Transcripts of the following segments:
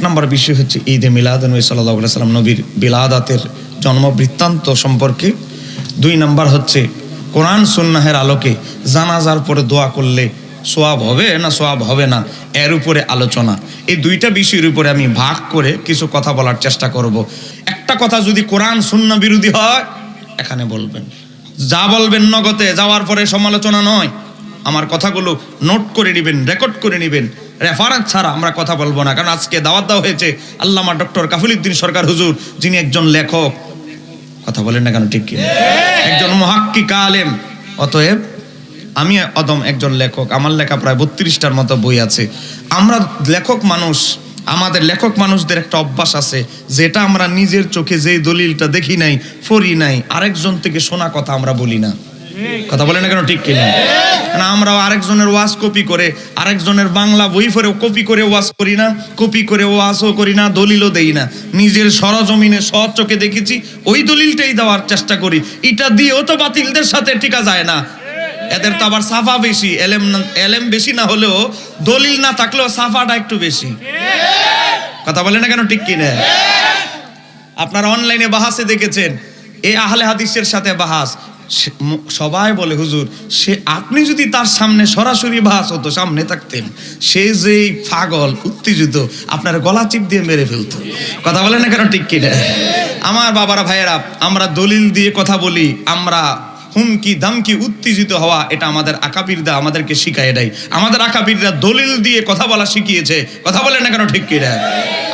নম্বর বিষয় হচ্ছে ঈদে মিলাদুন্নবী সাল্লাল্লাহু আলাইহি ওয়াসাল্লাম, নবীর বিলাদাতের জন্ম বৃত্তান্ত সম্পর্কে। 2 নম্বর হচ্ছে কোরআন সুন্নাহের আলোকে জানাজার পরে দোয়া করলে সোয়াব হবে না সোয়াব হবে না, এর উপরে আলোচনা। এই 2টা বিষয়ের উপরে আমি ভাগ করে কিছু কথা বলার চেষ্টা করব। একটা কথা যদি কোরআন সুন্নাহ বিরোধী হয় এখানে বলবেন, যা বলবেন নগদে, যাওয়ার পরে সমালোচনা নয়। আমার কথাগুলো নোট করে নেবেন, রেকর্ড করে নেবেন, রেফারেন্স ছাড়া আমরা কথা বলবো না। কারণ আজকে দাওয়াত দেওয়া হয়েছে আল্লামা ডক্টর কাফিলউদ্দিন সরকার হুজুর, যিনি একজন লেখক। কথা বলেন না কেন, ঠিক কি? একজন মুহাক্কিক আলেম। অতএব আমি একজন লেখক, আমার লেখা প্রায় 32টার মতো বই আছে। আমরা লেখক মানুষ, আমাদের লেখক মানুষদের একটা অভ্যাস আছে, যেটা আমরা নিজের চোখে যে দলিলটা দেখি নাই, পড়ি নাই, আরেকজন থেকে শোনা কথা আমরা বলি না। কথা বলে না কেন, ঠিক কিনা? না, আমরা আরেকজনের ওয়াজ কপি করে, আরেকজনের বাংলা বই পড়ে কপি করে ওয়াজ করি না, কপি করে ওয়াজও করি না, দলিলও দেই না। নিজের সরজমিনে সৎ চোখে দেখেছি, ওই দলিলটাই দেওয়ার চেষ্টা করি। এটা দিয়েও তো বাতিলদের সাথে টিকা যায় না। এদের তো আবার সাফা বেশি, এলেম বেশি না হলেও, দলিল না থাকলেও সাফাটা একটু বেশি। কথা বলে না কেন, ঠিক কিনা? আপনারা অনলাইনে বাহাসে দেখেছেন, এই আহলে হাদিসের সাথে বাহাস, সবাই বলে হুজুর, সে আপনি যদি তার সামনে সরাসরি বাহাস হতো, সামনে থাকতেন, সে যে পাগল উত্তেজিত, আপনার গলা চিপ দিয়ে মেরে ফেলতো। কথা বলে না কেন, ঠিক কিনা? আমার বাবারা ভাইয়েরা, আমরা দলিল দিয়ে কথা বলি, আমরা হুমকি ধামকি উত্তেজিত হওয়া, এটা আমাদের আকাবিররা আমাদেরকে শিখায় দেয়। আমাদের আকাবিররা দলিল দিয়ে কথা বলা শিখিয়েছে। কথা বলে না কেন, ঠিক কিনা?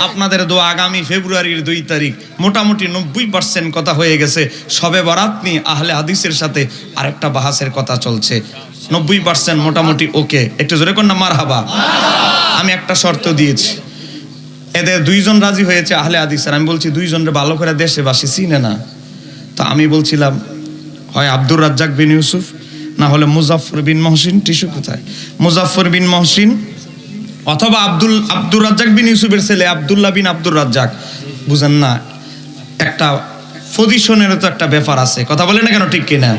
আপনাদের দোয়া, আগামী ফেব্রুয়ারির 2 তারিখ মোটামুটি 90% কথা হয়ে গেছে। শবে বরাত নিয়ে আহলে হাদিসের সাথে আরেকটা বাহাসের কথা চলছে। 90% মোটামুটি ওকে। একটু জোরে কোন না মারহাবা। আমি একটা শর্ত দিয়েছি, এদের 2 জন রাজি হয়েছে আহলে হাদিসের। আমি বলছি 2 জনের ভালো করে দেশবাসী চিনে না, তো আমি বলছিলাম হয় আব্দুর রাজ্জাক বিন ইউসুফ, না হলে মুজাফফর বিন মহসিন। টিস্যু কোথায়? মুজাফফর বিন মহসিন অথবা আব্দুর রাজ্জাক বিন ইউসুফের ছেলে আব্দুল্লাহ বিন আব্দুর রাজ্জাক। বুঝেন না, একটা পজিশনেরও তো একটা ব্যাপার আছে। কথা বলে না কেন, ঠিক কিনা?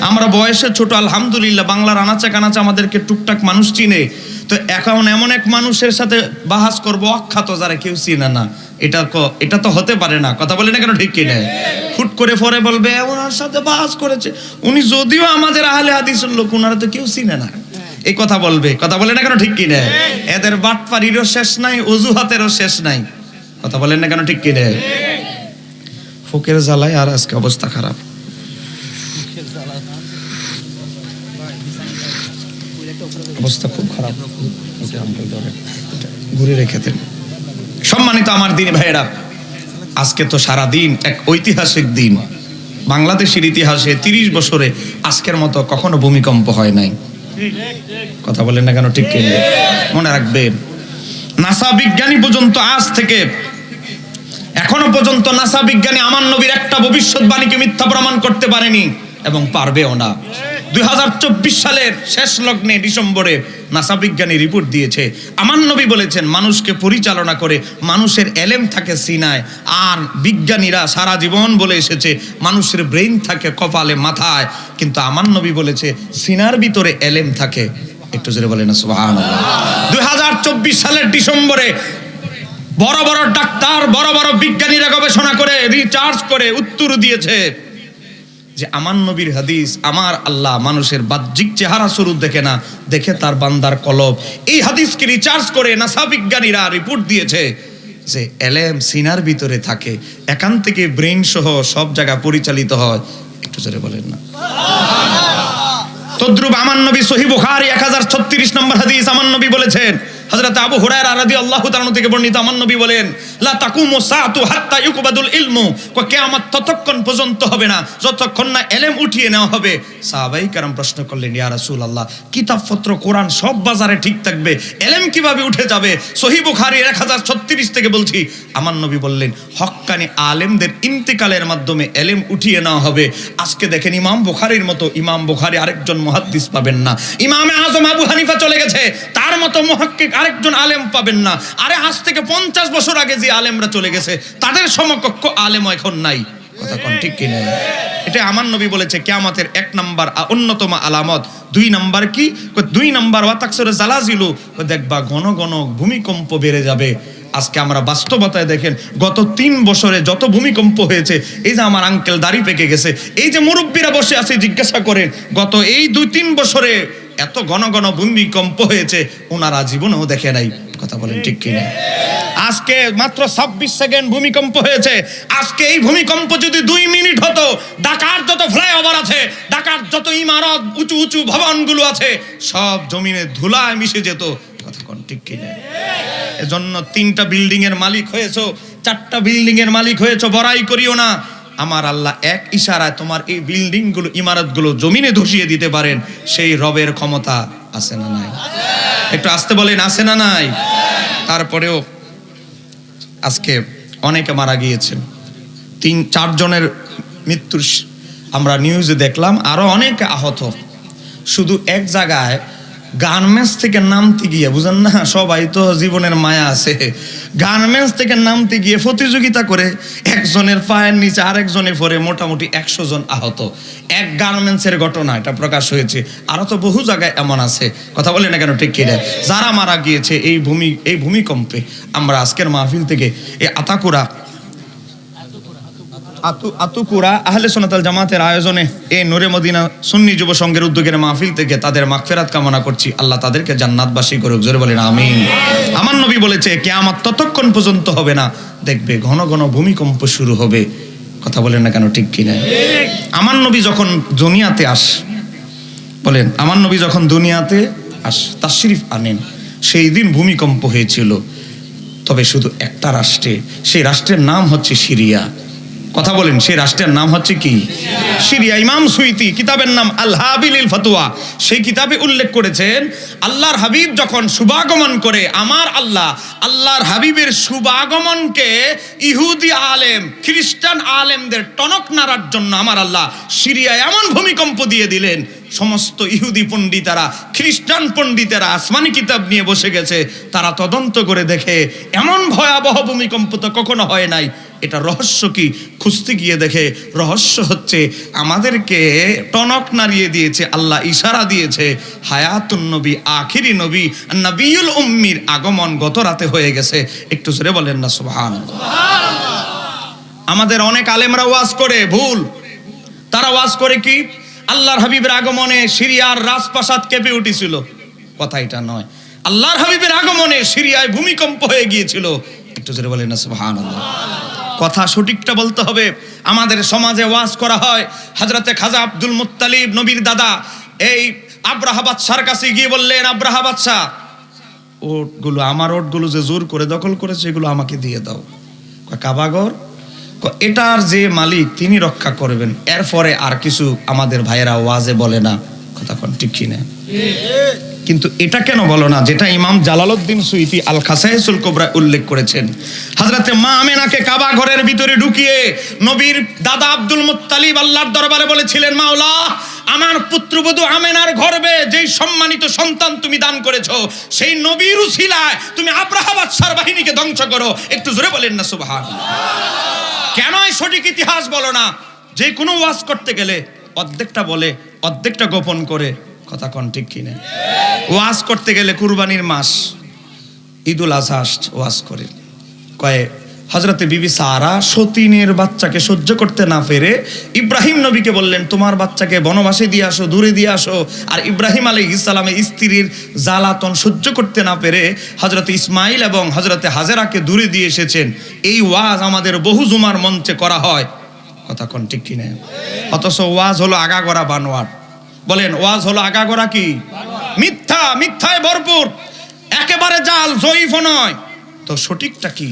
আমরা বয়সে ছোট, আলহামদুলিল্লাহ বাংলার আনাচে কানাচে আমাদেরকে টুকটাক মানুষ চিনে। তো এখন এমন এক মানুষের সাথে বাহাস করবো অখ্যাত, যারা কেউ চিনে না, এটা তো হতে পারে না। কথা বলে না কেন, ঠিক কিনা? ফুট করে পরে বলবে ওনার সাথে বাহাস করেছে, উনি যদিও আমাদের আহলে হাদিসের লোক, ওনারা তো কেউ চিনে না, এই কথা বলবে। কথা বলে না কেন, ঠিক কিনা? এদের বাটপারিরও শেষ নাই, অজুহাতেরও শেষ নাই। কথা বলেন না কেন, ঠিক কিনা? ফোকের জ্বালায় আর আজকে অবস্থা খারাপ। অবস্থা খুব খারাপ, ঘুরে রেখে দেন। সম্মানিত আমার দিনী ভাইয়েরা, আজকে তো সারা দিন এক ঐতিহাসিক দিন। বাংলাদেশের ইতিহাসে 30 বছরে আজকের মতো কখনো ভূমিকম্প হয় নাই। কথা বলেন না কেন, ঠিক কিনা? মনে রাখবেন, নাসা বিজ্ঞানী পর্যন্ত আজ থেকে এখনো পর্যন্ত নাসা বিজ্ঞানী আমার নবীর একটা ভবিষ্যৎবাণীকে মিথ্যা প্রমাণ করতে পারেনি এবং পারবেও না। 2024 সালের শেষ লগ্নে ডিসেম্বরে নাসা বিজ্ঞানী রিপোর্ট দিয়েছে, আমার নবী বলেছেন মানুষকে পরিচালনা করে মানুষের এলেম থাকে সিনায়, আর বিজ্ঞানীরা সারা জীবন বলে এসেছে মানুষের ব্রেইন থাকে কপালে মাথায়, কিন্তু আমার নবী বলেছে সিনার ভিতরে এলেম থাকে। একটু জোরে বলেন না সুবহানাল্লাহ। 2024 সালের ডিসেম্বরে বড় বড় ডাক্তার, বড় বড় বিজ্ঞানীরা গবেষণা করে রিসার্চ করে উত্তর দিয়েছে যে আমার নবীর হাদিস, আমার আল্লাহ মানুষের বাহ্যিক চেহারা স্বরূপ দেখে না, দেখে তার বান্দার কলব। এই হাদিসকে রিসার্চ করে নাসা বিজ্ঞানীরা রিপোর্ট দিয়েছে যে এলেম সিনার ভিতরে থাকে, এখান থেকে ব্রেইন সহ সব জায়গা পরিচালিত হয়। একটু জোরে বলেন না। তদ্রুপ আমার নবী সহিহ বুখারী 1036 নম্বর হাদিস, আমার নবী বলেছেন, হযরত আবু হুরায়রা রাদিয়াল্লাহু তাআলা থেকে বর্ণিত, আমার নবী বলেন লা তাকুমু সাআতু হাত্তা ইউকবাদুল ইলমু, কিয়ামত ততক্ষণ পর্যন্ত হবে না যতক্ষণ না ইলম উঠিয়ে নেওয়া হবে। সাহাবায়ে কেরাম প্রশ্ন করলেন, ইয়া রাসূলুল্লাহ, কিতাবপত্র কোরআন সব বাজারে ঠিক থাকবে, ইলম কিভাবে উঠে যাবে? সহিহ বুখারী 1036 থেকে বলছি, আমার নবী বললেন হক্কানি আলেমদের ইন্তেকালের মাধ্যমে ইলম উঠিয়ে নেওয়া হবে। আজকে দেখেন ইমাম বুখারীর মতো ইমাম বুখারী আরেকজন মুহাদ্দিস পাবেন না, ইমামে আযম আবু হানিফা চলে গেছে, তার মতো মুহাক্কিক আরেকজন আলেম পাবেন না। আরে আজ থেকে 50 বছর আগে যে আলেমরা চলে গেছে তাদের সমকক্ষ আলেম এখন নাই। কথা কোন ঠিক কি না? এটা আমার নবী বলেছে কিয়ামতের 1 নাম্বার অন্যতম আলামত। 2 নাম্বার কি? 2 নাম্বার ওয়া তাকসুরু জালাজিলু, দেখবা ঘন ঘন ভূমিকম্প বেড়ে যাবে। আজকে আমরা বাস্তবতায় দেখেন গত 3 বছরে যত ভূমিকম্প হয়েছে, এই যে আমার আঙ্কেল দাড়ি পেকে গেছে, এই যে মুরব্বীরা বসে আছে জিজ্ঞাসা করেন গত এই 2-3 বছরে এত ঘন ঘন ভূমিকম্প হয়েছে ওনারা জীবনেও দেখে নাই। কথা বলেন ঠিক কিনা? আজকে মাত্র 26 সেকেন্ড ভূমিকম্প হয়েছে। আজকে এই ভূমিকম্প যদি 2 মিনিট হতো, ঢাকার যত ফ্লাইওভার আছে, ঢাকার যত ইমারত, উঁচু উঁচু ভবনগুলো আছে, সব জমিনে ধুলায় মিশে যেত। কথা কোন ঠিক কিনা? এজন্য 3টা বিল্ডিং এর মালিক হয়েছো, 4টা বিল্ডিং এর মালিক হয়েছো, বড়াই করিও না। আমার আল্লাহ এক ইশারায় তোমার এই বিল্ডিং গুলো, ইমারত গুলো জমিনে ধসিয়ে দিতে পারেন। সেই রবের ক্ষমতা আছে না নাই? একটু আসতে বলেন, আছে না নাই? তারপরেও আজকে অনেকে মারা গিয়েছেন, 3-4 জনের মৃত্যুর আমরা নিউজে দেখলাম, আরো অনেকে আহত। শুধু এক জায়গায় গার্মেন্টস থেকে নামতে গিয়ে, বুঝেন না, সবাই তো জীবনের মায়া আছে, গার্মেন্টস থেকে নামতে গিয়ে প্রতিযোগিতা করে একজনের পায়ের নিচে আরেকজনে পড়ে মোটামুটি 100 জন আহত। এক গার্মেন্টসের ঘটনা এটা প্রকাশ হয়েছে, আরো তো বহু জায়গায় এমন আছে। কথা বলে না কেন ঠিক কিনা? যারা মারা গিয়েছে এই ভূমিকম্পে, আমরা আজকের মাহফিল থেকে এই আতুকুরা আহলে সুন্নাত ওয়াল জামাতের আয়োজনে এই নূরে মদিনা সুন্নি যুব সংঘের উদ্যোগের মাহফিল থেকে তাদের মাগফিরাত কামনা করছি। আল্লাহ তাদেরকে জান্নাতবাসী করুক। জোরে বলেন আমিন। আমার নবী বলেছে কিয়ামত ততক্ষণ পর্যন্ত হবে না, দেখবে ঘন ঘন ভূমিকম্প শুরু হবে। কথা বলেন না কেন ঠিক কিনা? আমার নবী যখন দুনিয়াতে বলেন, আমার নবী যখন দুনিয়াতে তাশরিফ আনেন, সেই দিন ভূমিকম্প হয়েছিল, তবে শুধু একটা রাষ্ট্রে। সেই রাষ্ট্রের নাম হচ্ছে সিরিয়া। কথা বলেন, সেই রাষ্ট্রের নাম হচ্ছে কি? সিরিয়া। ইমাম সুয়ুতি কিতাবের নাম আল হাবিলিল ফতোয়া, সেই কিতাবে উল্লেখ করেছেন আল্লাহর হাবিব যখন শুভাগমন করে, আমার আল্লাহ আল্লাহর হাবিবের শুভাগমনকে ইহুদি আলেম, খ্রিস্টান আলেমদের টনক নাড়ার জন্য আমার আল্লাহ সিরিয়ায় এমন ভূমিকম্প দিয়ে দিলেন, সমস্ত ইহুদি পণ্ডিতেরা, খ্রিস্টান পণ্ডিতেরা আসমানি কিতাব নিয়ে বসে গেছে। তারা তদন্ত করে দেখে এমন ভয়াবহ ভূমিকম্প তো কখনো হয় নাই। এটা রহস্য কি? খুঁজতে গিয়ে দেখে রহস্য হচ্ছে আমাদেরকে টনক নাড়িয়ে দিয়েছে, আল্লাহ ইশারা দিয়েছে, হায়াতুন নবী, আখিরি নবী, নবিউল উম্মির আগমন গত রাতে হয়ে গেছে। একটু জোরে বলেন না সুবহানাল্লাহ। আমাদের অনেক আলেমরা ওয়াজ করে ভুল। তারা ওয়াজ করে কি? আল্লাহর হাবিবের আগমনে সিরিয়ার রাজপ্রাসাদ কেঁপে উঠেছিল। কথা এটা নয়। আল্লাহর হাবিবের আগমনে সিরিয়ায় ভূমিকম্প হয়ে গিয়েছিল। একটু জোরে বলেন না সুবহানাল্লাহ। কথা সঠিকটা বলতে হবে। আমাদের সমাজে ওয়াজ করা হয়, হযরতে খাজা আব্দুল মুত্তালিব নবীর দাদা এই আব্রাহা বাদশার কাছে গিয়ে বললেন, আব্রাহা বাদশা, ওটগুলো আমার, ওটগুলো যে জোর করে দখল করেছে এগুলো আমাকে দিয়ে দাও। কাবাগর এটার যে মালিক তিনি রক্ষা করবেন। এরপরে আর কিছু আমাদের ভাইয়েরা ওয়াজে বলে না। কথা কোন ঠিক কি না? কিন্তু এটা কেন বলো না যেটা ইমাম জালালউদ্দিন সুয়ুতি আল খাসাইসুল কুবরা উল্লেখ করেছেন? হযরতে মা আমেনাকে কাবা ঘরের ভিতরে ঢুকিয়ে নবীর দাদা আব্দুল মুত্তালিব আল্লাহর দরবারে বলেছিলেন, মাওলা, আমার পুত্রবধূ আমেনার গর্ভে যেই সম্মানিত সন্তান তুমি দান করেছো, সেই নবীর উসিলায় তুমি আব্রাহা বাদশার বাহিনীকে ধ্বংস করো। একটু জোরে বলেন না সুবহানাল্লাহ। কেন এই সঠিক ইতিহাস বলো না? যে কোনো ওয়াজ করতে গেলে অর্ধেকটা বলে অর্ধেকটা গোপন করে। কথা কোন ঠিক কিনা? ওয়াজ করতে গেলে কুরবানির মাস, ঈদুল আজহা ওয়াজ করে কয়ে হযরতে বিবি সারা সতীনের বাচ্চাকে সহ্য করতে না পেরে ইব্রাহিম নবীকে বললেন, তোমার বাচ্চাকে বনবাসে দিয়ে আসো, দূরে দিয়ে আসো। আর ইব্রাহিম আলাইহিস সালামের স্ত্রীর জ্বালাতন সহ্য করতে না পেরে হযরতে ইসমাইল এবং হযরতে হাজেরাকে দূরে দিয়ে এসেছেন। এই ওয়াজ আমাদের বহু জুমার মঞ্চে করা হয়। কথা কোন ঠিক কিনা? অথচ ওয়াজ হলো আগাগোড়া বানোয়াট। বলেন, ওয়াজ হলো আগাগোড়া কি? মিথ্যা, মিথ্যায় ভরপুর, একেবারে জাল, জয়ীফ নয়। তো সঠিকটা কি?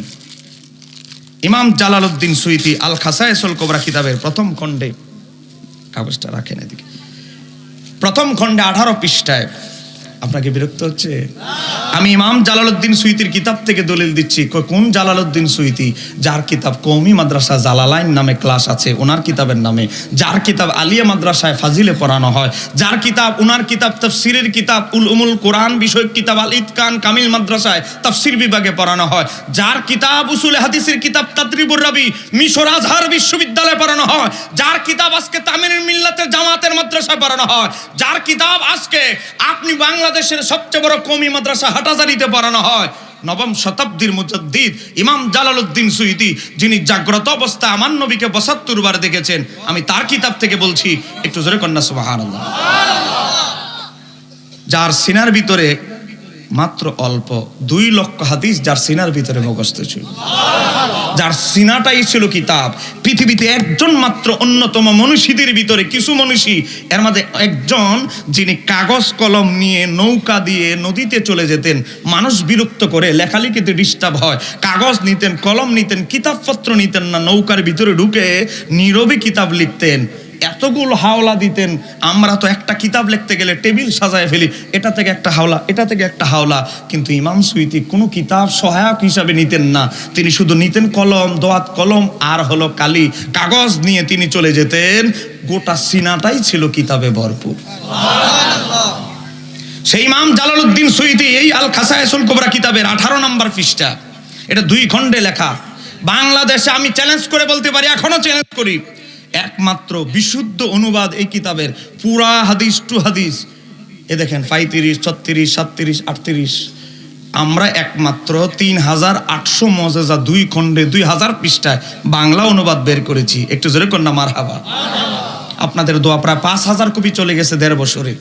ইমাম জালালউদ্দিন সুয়ুতি আল খাসাইসুল কুবরা কিতাবের প্রথম খণ্ডে, কাগজটা রাখেন এদিকে, প্রথম খণ্ডে 18 পৃষ্ঠায়। আপনাকে বিরক্ত হচ্ছে? আমি ইমাম জালালউদ্দিন সুয়ুতির কিতাব থেকে দলিল দিচ্ছি। কোন জালালউদ্দিন সুয়ুতি? যার কিতাব কওমি মাদ্রাসা জালালাইন নামে ক্লাস আছে ওনার কিতাবের নামে, যার কিতাব আলিয়া মাদ্রাসায় ফাজিলে পড়ানো হয়, যার কিতাব, ওনার কিতাব তাফসিরের কিতাব উলুমুল কোরআন বিষয়ক কিতাব আল ইতকান কামিল মাদ্রাসায় তাফসির বিভাগে পড়ানো হয়, যার কিতাব উসুলে হাদিসের কিতাব তাদরিবুর রাবি মিশর আজহার বিশ্ববিদ্যালয়ে পড়ানো হয়, যার কিতাব আজকে তামিমের মিল্লাতের জামাতের মাদ্রাসায় পড়ানো হয়, যার কিতাব আজকে আপনি বাংলাদেশের সবচেয়ে বড় কওমি মাদ্রাসা হাটাজারিতে পড়ানো হয়, নবম শতাব্দীর মুজাদ্দিদ ইমাম জালালউদ্দিন সুয়ুতী, যিনি জাগ্রত অবস্থায় আমার নবীকে ৭২ বার দেখেছেন। আমি তার কিতাব থেকে বলছি, একটু জোরে কন্যা সুবহানাল্লাহ। যার সিনার ভিতরে মাত্র অল্প 2 লক্ষ হাদিস, যার সিনার ভিতরে মুখস্থ ছিল, যার সিনাটাই ছিল কিতাব। পৃথিবীতে একজন মাত্র অন্যতম মনীষীদের ভিতরে কিছু মনীষী, এর মধ্যে একজন যিনি কাগজ কলম নিয়ে নৌকা দিয়ে নদীতে চলে যেতেন, মানুষ বিরক্ত করে লেখালেখিতে ডিস্টার্ব হয়, কাগজ নিতেন, কলম নিতেন, কিতাবপত্র নিতেন না, নৌকার ভিতরে ঢুকে নীরবে কিতাব লিখতেন। এতগুলো হাওলা দিতেন, আমরা তো একটা কিতাব লিখতে গেলে টেবিল সাজায় ফেলি, এটা থেকে একটা হাওলা, এটা থেকে একটা হাওলা। কিন্তু ইমাম সুয়ুতী কোনো কিতাব সহায়ক হিসাবে নিতেন না, তিনি শুধু নিতেন কলম, দোয়াত কলম আর হলো কালি, কাগজ নিয়ে তিনি চলে যেতেন। গোটা সিনাটাই ছিল কিতাবে ভরপুর। সেই ইমাম জালালউদ্দিন সুয়ুতী এই আল খাসায়েসুল কুবরা কিতাবের 18 নম্বর পৃষ্ঠা, এটা 2 খণ্ডে লেখা। বাংলাদেশে আমি চ্যালেঞ্জ করে বলতে পারি, এখনো চ্যালেঞ্জ করি, একমাত্র বিশুদ্ধ অনুবাদ এই কিতাবের, পুরা হাদিস টু হাদিস। এ দেখেন 35, 36, 37, 38, আমরা একমাত্র 3800 মজেজা 2 খণ্ডে 2000 পৃষ্ঠায় বাংলা অনুবাদ বের করেছি। একটু জোরে কন্যা মারহাবা। আপনাদের দোয়া প্রায় 5000 কপি চলে গেছে 1.5 বছরে।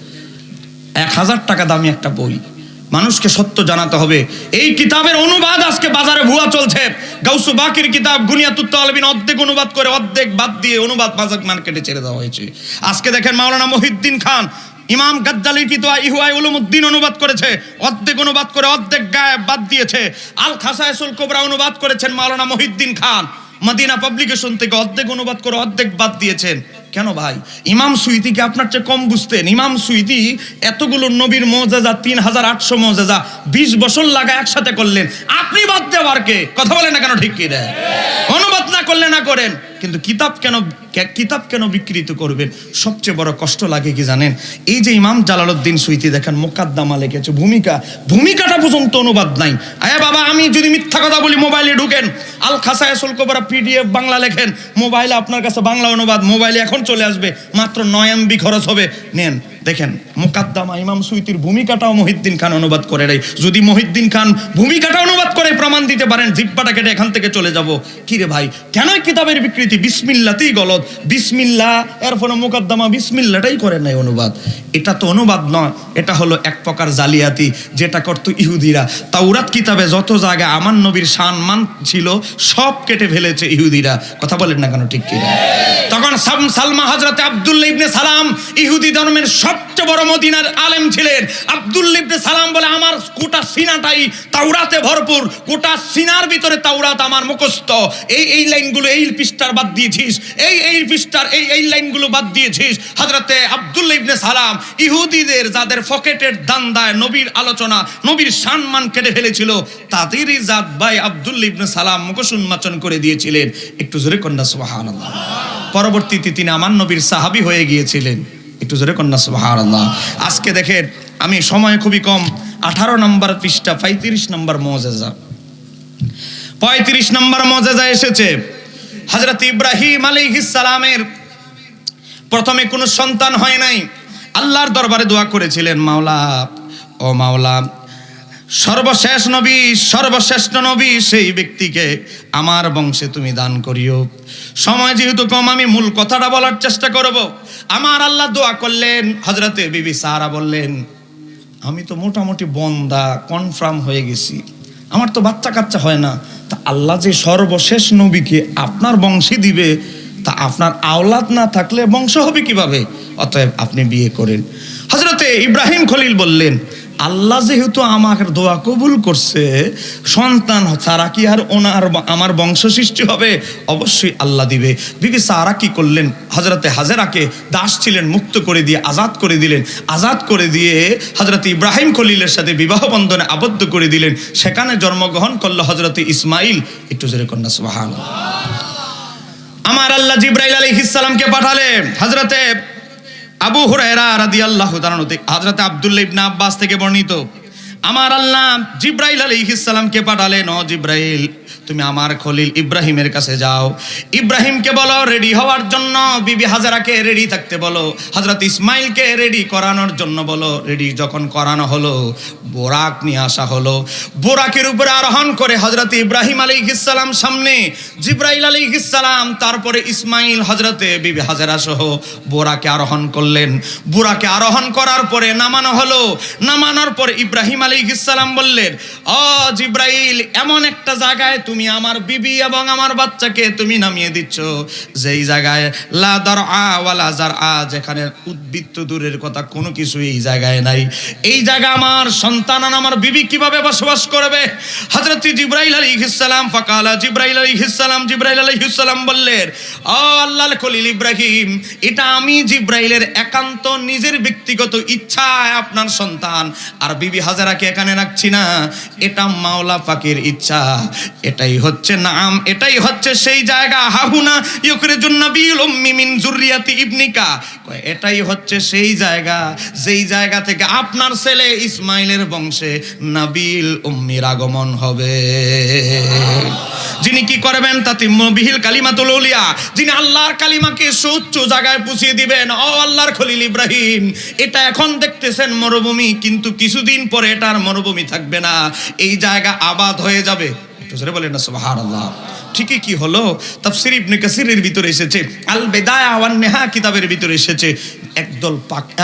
1000 টাকা দামি একটা বই। মানুষকে সত্য জানাতে হবে। এই কিতাবের অনুবাদ আজকে বাজারে ভুয়া চলছে। গাউসু বাকির কিতাব গুনিয়াতুত তালিবিন অর্ধেক অনুবাদ করে অর্ধেক বাদ দিয়ে অনুবাদ বাজার মার্কেটে ছেড়ে দেওয়া হয়েছে। আজকে দেখেন মাওলানা মহিউদ্দিন খান ইমাম গাজ্জালির কিতাব ইহওয়ায়ে উলুমুদ্দিন অনুবাদ করেছে, অর্ধেক অনুবাদ করে অর্ধেক গায়েব বাদ দিয়েছে। আল খাসায়েসুল কুবরা অনুবাদ করেছেন মাওলানা মহিউদ্দিন খান, মদিনা পাবলিকেশন থেকে অর্ধেক অনুবাদ করে অর্ধেক বাদ দিয়েছেন। কেন ভাই? ইমাম সুয়ুতীকে আপনার চেয়ে কম বুঝতেন। ইমাম সুয়ুতী এতগুলো নবীর মুজিজা, 3800 মুজিজা 20 বছর লাগা একসাথে করলেন, আপনি বাদ দেওয়ার কে? কথা বলেন না কেন? ঠিক কি রে? অনুবাদ না করলে না করেন, কিন্তু কিতাব কেন বিকৃত করবেন? সবচেয়ে বড় কষ্ট লাগে কি জানেন? এই যে ইমাম জালালউদ্দিন সুয়ুতী দেখেন মুকাদ্দামা লিখেছে, ভূমিকাটা পর্যন্ত অনুবাদ নাই। আরে বাবা, আমি যদি মিথ্যা কথা বলি, মোবাইলে ঢুকেন, আল খাসায়েসুল কুবরা PDF বাংলা লেখেন, মোবাইলে আপনার কাছে বাংলা অনুবাদ মোবাইলে এখন চলে আসবে, মাত্র 9 MB খরচ হবে, নেন দেখেন। মুকাদ্দামা ইমাম সুয়ুতীর ভূমিকাটাও মহিউদ্দিন খান অনুবাদ করে নাই। যদি মহিউদ্দিন খান ভূমিকাটা অনুবাদ করে প্রমাণ দিতে পারেন, জিহ্বাটা কেটে এখান থেকে চলে যাব। কি রে ভাই, কেন কিতাবের বিকৃতি? বিসমিল্লাতেই গলত, বিসমিল্লাহ এরপরে মুকাদ্দামা বিসমিল্লাটাই করে নাই অনুবাদ। এটা তো অনুবাদ নয়, এটা হলো এক প্রকার জালিয়াতি, যেটা করত ইহুদিরা। তাওরাত কিতাবে যত জায়গায় আমার নবীর সম্মান ছিল সব কেটে ফেলেছে ইহুদিরা। কথা বলেন না কেন? ঠিক কি? তখন সালমা হযরতে আব্দুল্লাহ ইবনে সালাম ইহুদি ধর্মের সবচেয়ে বড় মদিনার আলেম ছিলেন। আব্দুল্লাহ ইবনে সালাম বলে, আমার গোটা সিনাটাই তাওরাতে ভরপুর, গোটা সিনার ভিতরে তাওরাত আমার মুখস্থ। এই লাইনগুলো এই পৃষ্ঠার বাদ দিয়েছিস, এই পৃষ্ঠার এই লাইনগুলো বাদ দিয়েছিস। হযরতে আব্দুল্লাহ ইবনে সালাম ইহুদিদের যাদের পকেটের দান্দায় নবীর আলোচনা, নবীর সম্মান কেটে ফেলেছিল, তাদেরই জাত ভাই আব্দুল্লাহ ইবনে সালাম মুখোশ উন্মোচন করে দিয়েছিলেন। একটু জোরে কন্যা সুবহানাল্লাহ। পরবর্তীতে তিনি আমার নবীর সাহাবী হয়ে গিয়েছিলেন। একটু জোরে কন্যা সুবহানাল্লাহ। আজকে দেখেন, আমি সময় খুবই কম, 18 নম্বর পৃষ্ঠা 35 নম্বর মুজিজা, 35 নম্বর মুজিজা এসেছে। হযরত ইব্রাহিম আলাইহিস সালামের প্রথমে কোনো সন্তান হয় নাই, আল্লাহর দরবারে দোয়া করেছিলেন, মাওলা, ও মাওলা, সর্বশেষ নবী, সর্বশ্রেষ্ঠ নবী সেই ব্যক্তিকে আমার বংশে তুমি দান করিও। সময় যেহেতু কম, আমি মূল কথাটা বলার চেষ্টা করব। আমার আল্লাহ দোয়া করলেন। হযরতে বিবি সারা বললেন, আমি তো মোটামুটি বন্দা কনফার্ম হয়ে গেছি, আমার তো বাচ্চা কাচ্চা হয় না, তা আল্লাহ যে সর্বশেষ নবীকে আপনার বংশে দিবে, তা আপনার আওলাদ না থাকলে বংশ হবে কিভাবে? অতএব আপনি বিয়ে করেন। হযরতে ইব্রাহিম খলিল বললেন, আল্লাহ যেহেতু আমাকে দোয়া কবুল করছে, সন্তান ছাড়া কি আর আমার বংশ সৃষ্টি হবে? অবশ্যই আল্লাহ দিবে। বিবি সারা কি করলেন? হযরতে হাজেরাকে দাস ছিলেন মুক্ত করে দিয়ে আজাদ করে দিলেন। আজাদ করে দিয়ে হযরতে ইব্রাহিম খলিলের সাথে বিবাহ বন্ধনে আবদ্ধ করে দিলেন। সেখানে জন্মগ্রহণ করলো হযরতে ইসমাইল। একটু জোরে কন্যা সুবহানাল্লাহ। আমার আল্লাহ জিবরাইল আলাইহিস সালামকে পাঠালেন। হযরতে আবু হুরায়রা রাদিয়াল্লাহু তাআলা থেকে, হযরত আব্দুল্লাহ ইবনে আব্বাস থেকে বর্ণিত, আমার আল্লাহ জিবরাইল আলাইহিস সালামকে পাঠালেন, ও জিবরাইল, তুমি আমার খলিল ইব্রাহিমের কাছে যাও, ইব্রাহিমকে বলো রেডি হওয়ার জন্য, বিবি হাজারাকে রেডি থাকতে বলো, হযরত ইসমাইলকে রেডি করানোর জন্য বলো। রেডি যখন করানো হলো, বোরাক নিয়ে আসা হলো। বোরাকের উপরে আরোহণ করে হযরত ইব্রাহিম আলাইহিস সালাম সামনে, জিবরাইল আলাইহিস সালাম, তারপরে ইসমাইল, হযরতে বিবি হাজারা সহ বোরাকে আরোহণ করলেন। বোরাকে আরোহণ করার পরে নামানো হলো। নামানোর পরে ইব্রাহিম আলাইহিস সালাম বললেন, ও জিবরাইল, এমন একটা জায়গায় তুমি আমার বিবি এবং আমার বাচ্চাকে তুমি নামিয়ে দিচ্ছ, যেই জায়গায় লা দারআ ওয়ালা জারআ, যেখানে উদ্ভিদ তো দূরের কথা কোনো কিছু এই জায়গায় নাই। এই জায়গা আমার সন্তান আর আমার বিবি কিভাবে বসবাস করবে? হযরত জিবরাইল আলাইহিস সালাম ফাকালা জিবরাইল আলাইহিস সালাম বললেন, ও আল্লাহর খলিল ইব্রাহিম, এটা আমি জিবরাইলের একান্ত নিজের ব্যক্তিগত ইচ্ছায় আপনার সন্তান আর বিবি হাজারাকে এখানে রাখছি না, এটা মাওলা পাকের ইচ্ছা। এটাই হচ্ছে নাম, এটাই হচ্ছে সেই জায়গা, হাহুনা ইউখরিজুন নাবিয়ুল উম্মি মিন যুররিয়াতি ইবনিকা, এটাই হচ্ছে সেই জায়গা যেই জায়গা থেকে আপনার ছেলে ইসমাইলের বংশে নাবিল উম্মির আগমন হবে, যিনি কি করবেন তাতিম্মু বিহিল কালিমাতুল উলিয়া, যিনি আল্লাহর কালিমাকে সুউচ্চ জায়গায় পৌঁছে দিবেন। ও আল্লাহর খলিল ইব্রাহিম, এটা এখন দেখতেছেন মরুভূমি, কিন্তু কিছুদিন পরে এটার মরুভূমি থাকবে না, এই জায়গা আবাদ হয়ে যাবে। একটু জোরে বলেন না সুবহানাল্লাহ। ঠিকই কি হলো? তাফসীর ইবনে কাসিরের ভিতরে এসেছে, আল বিদায়া ওয়ান নেহা কিতাবের ভিতরে এসেছে, একদল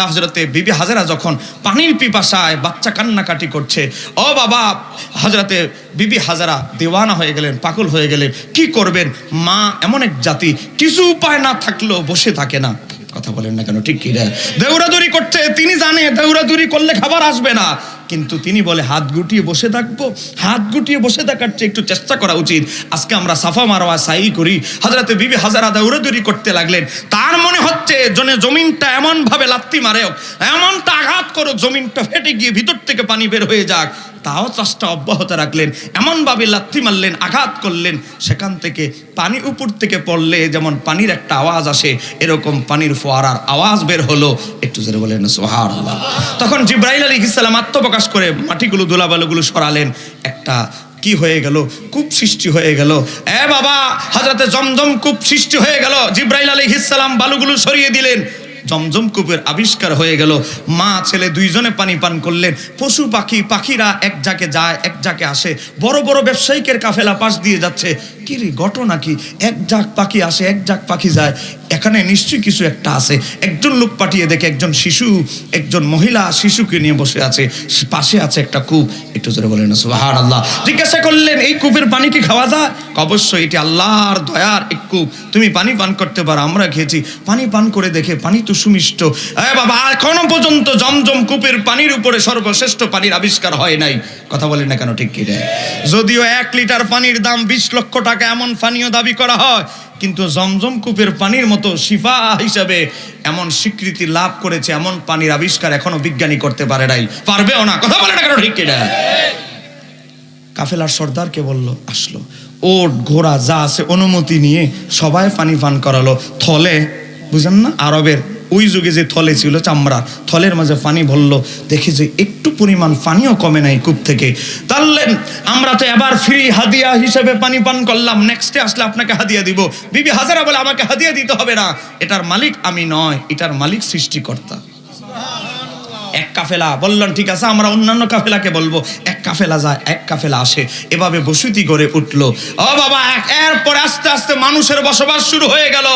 হযরতে বিবি হাজারা যখন পানির পিপাসায় বাচ্চা কান্নাকাটি করছে, ও বাবা, হযরতে বিবি হাজারা দেওয়ানা হয়ে গেলেন, পাগল হয়ে গেলেন। কি করবেন? মা এমন এক জাতি, কিছু উপায় না থাকলেও বসে থাকে না। কথা বলেন না কেন? ঠিক কি রে? দৌড়াদৌড়ি করছে, তিনি জানে দৌড়াদৌড়ি করলে খাবার আসবে না, কিন্তু তিনি বলে হাত গুটিয়ে বসে থাকবো। হাত গুটিয়ে বসে থাকার চেয়ে একটু চেষ্টা করা উচিত। আজকে আমরা সাফা মারওয়া সাই করি, হযরতে বিবি হাজারা দৌড়াদৌড়ি করতে লাগলেন। তার মনে হচ্ছে জমিনটা এমন ভাবে লাত্তি মারে, এমনটা আঘাত করো জমিনটা ফেটে গিয়ে ভিতর থেকে পানি বের হয়ে যাক, তাও চেষ্টা অব্যাহত রাখলেন। এমনভাবে লাথি মারলেন, আঘাত করলেন, সেখান থেকে পানি উপর থেকে পড়লে যেমন পানির একটা আওয়াজ আসে, এরকম পানির ফোয়ারার আওয়াজ বের হলো। একটু জোরে বলেন না সুবহানাল্লাহ। তখন জিবরাইল আলাইহিস সালাম আত্মপ্রকাশ করে মাটিগুলো ধুলাবালুগুলো সরালেন, একটা কি হয়ে গেল? কূপ সৃষ্টি হয়ে গেল। এ বাবা, হযরতে জমজম কূপ সৃষ্টি হয়ে গেল। জিবরাইল আলাইহিস সালাম বালুগুলো সরিয়ে দিলেন, জমজম কূপের আবিষ্কার হয়ে গেল। মা ছেলে দুইজনে পানি পান করলেন। পশু পাখিরা এক জায়গায় যায়, এক জায়গায় আসে। বড় বড় ব্যবসায়িকের কাফেলা পাশ দিয়ে যাচ্ছে। কি রে, ঘটনা কি? এক জাক পাখি আসে, এক জাক পাখি যায়, এখানে নিশ্চয়ই কিছু একটা আছে। একজন লোক পাঠিয়ে দেখে একজন শিশু, একজন মহিলা শিশুকে নিয়ে বসে আছে, পাশে আছে একটা কূপ। একটু জোরে বলেন না সুবহানাল্লাহ। জিজ্ঞাসা করলেন, এই কূপের পানি কি খাওয়া যায়? অবশ্যই, এটি আল্লাহর দয়ার এক কূপ, তুমি পানি পান করতে পারো, আমরা খেয়েছি। পানি পান করে দেখে পানি তো সুমিষ্ট। বাবা, এখনো পর্যন্ত জমজম কূপের পানির উপরে সর্বশ্রেষ্ঠ পানির আবিষ্কার হয় নাই। কথা বলেন না কেন? ঠিক কি রে? যদিও 1 লিটার পানির দাম 20 লক্ষ টাকা, এমন পানীয় দাবি করা হয়, কিন্তু জমজম কূপের পানির মতো শিফা হিসাবে এমন স্বীকৃতি লাভ করেছে, এমন পানির আবিষ্কার এখনো বিজ্ঞানী করতে পারে নাই, পারবেও না। কথা বলে না কেন? ঠিক কিনা? কাফেলার সর্দারকে বলল, আসলো, ওট ঘোড়া যা আছে অনুমতি নিয়ে সবাই পানি পান করালো। থলে, বুঝেন না, আরবের ওই যুগে যে থলে ছিল চামড়া, থলের মাঝে পানি ভরলো, দেখে যে একটু পরিমাণ পানিও কমে নাই কূপ থেকে। তাহলে আমরা তো এবার ফ্রি হাদিয়া হিসেবে পানি পান করলাম, নেক্সটে আসলে আপনাকে হাদিয়া দিব। বিবি হাজারা বলে, আমাকে হাদিয়া দিতে হবে না, এটার মালিক আমি নয়, এটার মালিক সৃষ্টিকর্তা। এক কাফেলা বললেন, ঠিক আছে, আমরা অন্যান্য কাফেলাকে বলবো। এক কাফেলা যায়, এক কাফেলা আসে, এভাবে বসতি গড়ে উঠলো। ও বাবা, এরপর আস্তে আস্তে মানুষের বসবাস শুরু হয়ে গেল।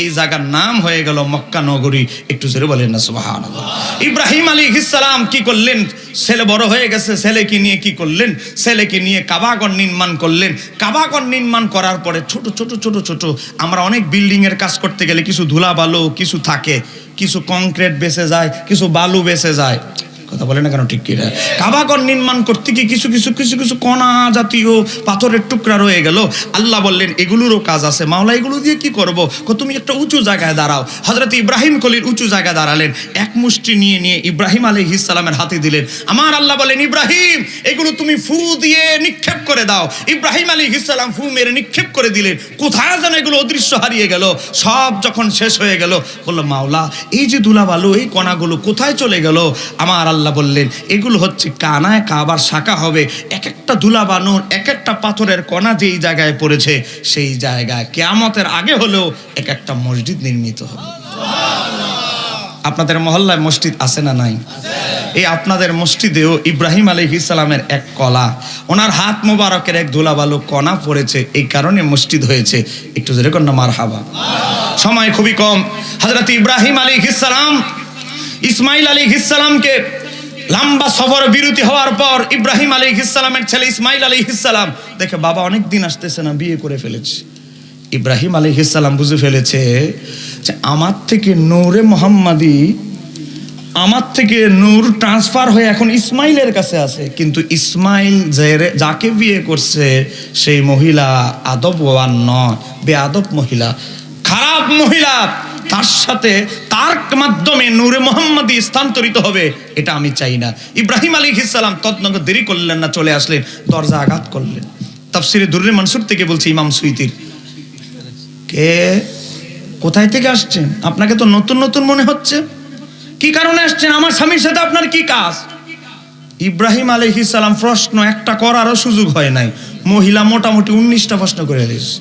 এই জায়গার নাম হয়ে গেল মক্কা নগরী। একটু জোরে বলেন না সুবহানাল্লাহ। ইব্রাহিম আলাইহিস সালাম কি করলেন? ছেলে বড় হয়ে গেছে, ছেলেকে নিয়ে কি করলেন? ছেলেকে নিয়ে কাবাগর নির্মাণ করলেন। কাবাগর নির্মাণ করার পরে ছোট ছোট ছোট ছোট, আমরা অনেক বিল্ডিং এর কাজ করতে গেলে কিছু ধুলা বালু কিছু থাকে, কিছু কংক্রিট বেঁচে যায়, কিছু বালু বেঁচে যায়। কথা বলে না কেন? ঠিক কি? কাবাগর নির্মাণ করতে কি কিছু কিছু কিছু কিছু কণা জাতীয় পাথরের টুকরা রয়ে গেল। আল্লাহ বললেন, এগুলোরও কাজ আছে। মাওলা, এগুলো দিয়ে কি করব? তুমি একটা উঁচু জায়গায় দাঁড়াও। হযরত ইব্রাহিম খলিল উঁচু জায়গায় দাঁড়ালেন, এক মুষ্টি নিয়ে নিয়ে ইব্রাহিম আলাইহিস সালামের হাতে দিলেন। আমার আল্লাহ বলেন, ইব্রাহিম, এগুলো তুমি ফু দিয়ে নিক্ষেপ করে দাও। ইব্রাহিম আলাইহিস সালাম ফু মেরে নিক্ষেপ করে দিলেন। কোথায় যেন এগুলো অদৃশ্য হারিয়ে গেল। সব যখন শেষ হয়ে গেল, বলল, মাওলা, এই যে ধুলা বালু, এই কণাগুলো কোথায় চলে গেল? আমার আল্লাহ আল্লাহ বললেন এগুলো হচ্ছে কানায় কাবার শাখা হবে, এক একটা ধুলা বানুর এক একটা পাথরের কণা যেই জায়গায় পড়েছে সেই জায়গায় কিয়ামতের আগে হলেও এক একটা মসজিদ নির্মিত হবে। আপনাদের মহল্লায় মসজিদ আছে না নাই? এই আপনাদের মসজিদেও ইব্রাহিম আলাইহিস সালামের এক কলা, ওনার হাত মোবারকের এক ধুলাবালু কণা পড়েছে, এই কারণে মসজিদ হয়েছে। একটু জোরে কর না মারহাবা। সময় খুবই কম। হযরত ইব্রাহিম আলাইহিস সালাম ইসমাইল আলাইহিস সালামকে লম্বা সফর বিরতি হওয়ার পর ইব্রাহিম আলাইহিস সালামের ছেলে ইসমাইল আলাইহিস সালাম দেখে বাবা অনেক দিন আসতেছে না, বিয়ে করে ফেলেছে। ইব্রাহিম আলাইহিস সালাম বুঝে ফেলেছে যে আমার থেকে নূরে মুহাম্মাদি, আমার থেকে নূর ট্রান্সফার হয়ে এখন ইসমাইলের কাছে আছে, কিন্তু ইসমাইল যাকে বিয়ে করছে সেই মহিলা আদবওয়ান নয়, বেআদব মহিলা, খারাপ মহিলা, তার সাথে তার মাধ্যমে নূরে মুহাম্মাদি স্থানান্তরিত হবে, এটা আমি চাই না। ইব্রাহিম আলাইহিস সালাম তৎনগর দেরি করলেন না, চলে আসলেন, দরজা আঘাত করলেন। তাফসিরে দুররে মানসুর থেকে বলছে ইমাম সুয়ুতির, কে কোথায় থেকে আসছেন? আপনাকে তো নতুন নতুন মনে হচ্ছে, কি কারণে আসছেন? আমার স্বামীর সাথে আপনার কি কাজ? ইব্রাহিম আলাইহিস সালাম প্রশ্ন একটা করারও সুযোগ হয় নাই, মহিলা মোটামুটি 19টা প্রশ্ন করে দিয়েছে।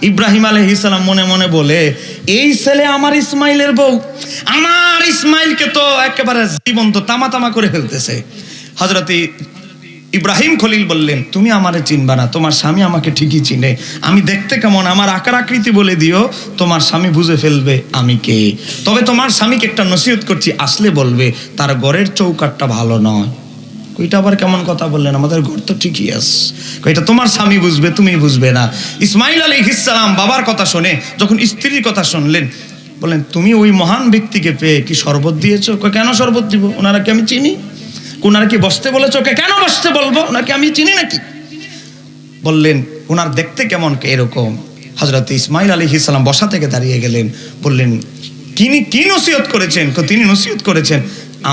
ইব্রাহিম আলাইহিস সালাম মনে মনে বলে, এই ছেলে আমার ইসমাইলের বউ, আমার ইসমাইলকে তো একেবারে জীবন্ত তামা তামা করে ফেলতেছে। হযরত ইব্রাহিম খলিল বললেন, তুমি আমারে চিনবা না, তোমার স্বামী আমাকে ঠিকই চিনে। আমি দেখতে কেমন, আমার আকার আকৃতি বলে দিও, তোমার স্বামী বুঝে ফেলবে আমি কে। তবে তোমার স্বামীকে একটা নসিহত করছি, আসলে বলবে তার ঘরের চৌকাটটা ভালো নয়। কইটা আবার কেমন কথা বললেন? আমাদের ঘর তো ঠিকই আছে। কইটা তোমার স্বামী বুঝবে, তুমি বুঝবে না। ইসমাইল আলাইহিস সালাম বাবার কথা শুনে যখন স্ত্রীর কথা শুনলেন, বললেন তুমি ওই মহান ব্যক্তিকে পেয়ে কি শরবত দিয়েছো? কেন শরবত দিব? ওনারা কি আমি চিনি? ওনারা কি বসতে বলেছো? কেন বসতে বলবো? ওনাকে আমি চিনি নাকি? বললেন ওনার দেখতে কেমন, এরকম। হযরত ইসমাইল আলাইহিস সালাম বসা থেকে দাঁড়িয়ে গেলেন, বললেন কি নসিহত করেছেন? তিনি নসিহত করেছেন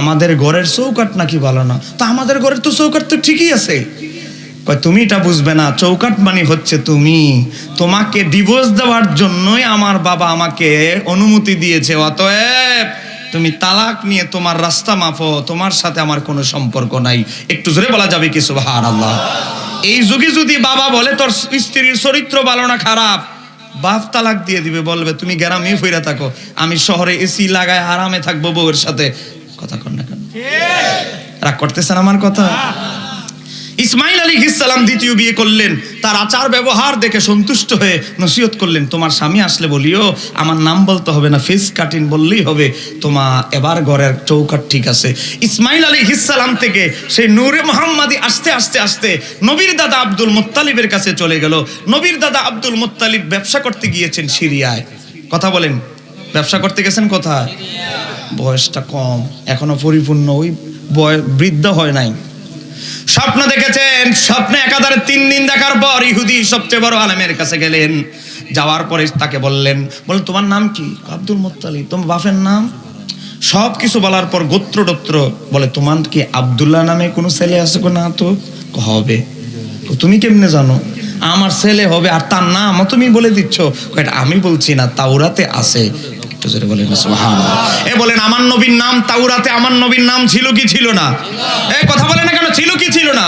আমাদের ঘরের চৌকাট নাকি ভালো না। তা আমাদের ঘরের তো চৌকাট তো ঠিকই আছে। তুমি এটা বুঝবে না, চৌকাট মানে হচ্ছে তুমি, তোমাকে ডিভোর্স দেওয়ার জন্যই আমার বাবা আমাকে অনুমতি দিয়েছে, অতএব তুমি তালাক নিয়ে তোমার রাস্তা মাপো, তোমার সাথে আমার কোনো সম্পর্ক নাই। একটু জোরে বলা যাবে কি সুবহানাল্লাহ? এই যুগে যদি বাবা বলে তোর স্ত্রীর চরিত্র ভালো না খারাপ, বাপ তালাক দিয়ে দিবে, বলবে তুমি গ্রামে ফিরে থাকো, আমি শহরে এসি লাগায় আরামে থাকবো বউয়ের সাথে। কথা কর না কেন? রাগ করতেছেন আমার কথা? ইসমাইল আলাইহিস সালাম দ্বিতীয় বিয়ে করলেন, তার আচার ব্যবহার দেখে সন্তুষ্ট হয়ে নসিহত করলেন, তোমার স্বামী আসলে বলিও আমার নাম বলতে হবে না, ফেস কাটিং বললেই হবে, তোমার এবার ঘরের চৌকাট ঠিক আছে। ইসমাইল আলাইহিস সালাম থেকে সেই নূরে মুহাম্মাদি আস্তে আস্তে আস্তে নবীর দাদা আব্দুল মুত্তালিবের কাছে চলে গেল। নবীর দাদা আব্দুল মুত্তালিব ব্যবসা করতে গিয়েছেন সিরিয়ায়। কথা বলেন, ব্যবসা করতে গেছেন কোথায়? বয়সটা কম, এখনো পরিপূর্ণ ওই বৃদ্ধ হয় নাই। স্বপ্ন দেখেছেন, স্বপ্নে একাধারে 3 দিন দেখার পর ইহুদি সবচেয়ে বড় আলেমের কাছে গেলেন। যাওয়ার পরে তাকে বললেন তোমার নাম কি? Abdul Muttalib. তোমার বাপের নাম? সব কিছু বলার পর গোত্র বলে, তোমার কি আব্দুল্লাহ নামে কোনো ছেলে আছে? না তো। হবে। তুমি কেমনে জানো? আমার ছেলে হবে আর তার নাম তুমি বলে দিচ্ছ? আমি বলছি না, তাওরাতে আছে। বলেন সুবহানাল্লাহ। বলেন আমার নবীর নাম তাওরাতে, আমার নবীর নাম ছিল কি ছিল না? কথা বলে না কেন? ছিল কি ছিল না?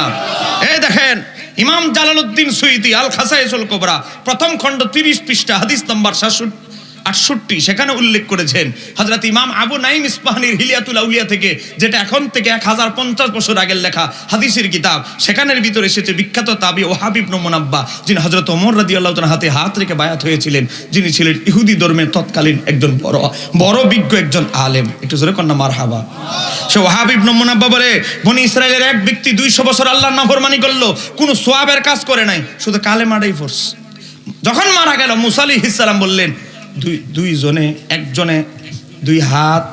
দেখেন ইমাম জালালউদ্দিন সুয়ুতী আল খাসায়েসুল কুবরা প্রথম খণ্ড 30 পৃষ্ঠা হাদিস নাম্বার 68 সেখানে উল্লেখ করেছেন হযরত ইমাম আবু নাঈম ইসফাহানির হিলিয়াতুল আউলিয়া থেকে, যেটা এখন থেকে 1050 বছর আগের লেখা হাদিসের কিতাব। সেখানের ভিতরে এসেছে বিখ্যাত তাবি ওহাব ইবনে মুনাব্বা, যিনি হযরত ওমর রাদিয়াল্লাহু তাআলা হাতে হাত রেখে বায়াত হয়েছিলেন, যিনি ছিলেন ইহুদি ধর্মের তৎকালীন একজন বড় বিজ্ঞ একজন আলেম। একটু জোরে কন্না মারহাবা। সে ওহাব ইবনে মুনাব্বা বলে, বনি ইসরাইলের এক ব্যক্তি 200 বছর আল্লাহর নাফরমানি করলো, কোনো সওয়াবের কাজ করে নাই, শুধু কালেমাটাই পড়ছে। যখন মারা গেল মুসা আলাইহিস সালাম বললেন, দুইজনে, একজনে 2 হাত,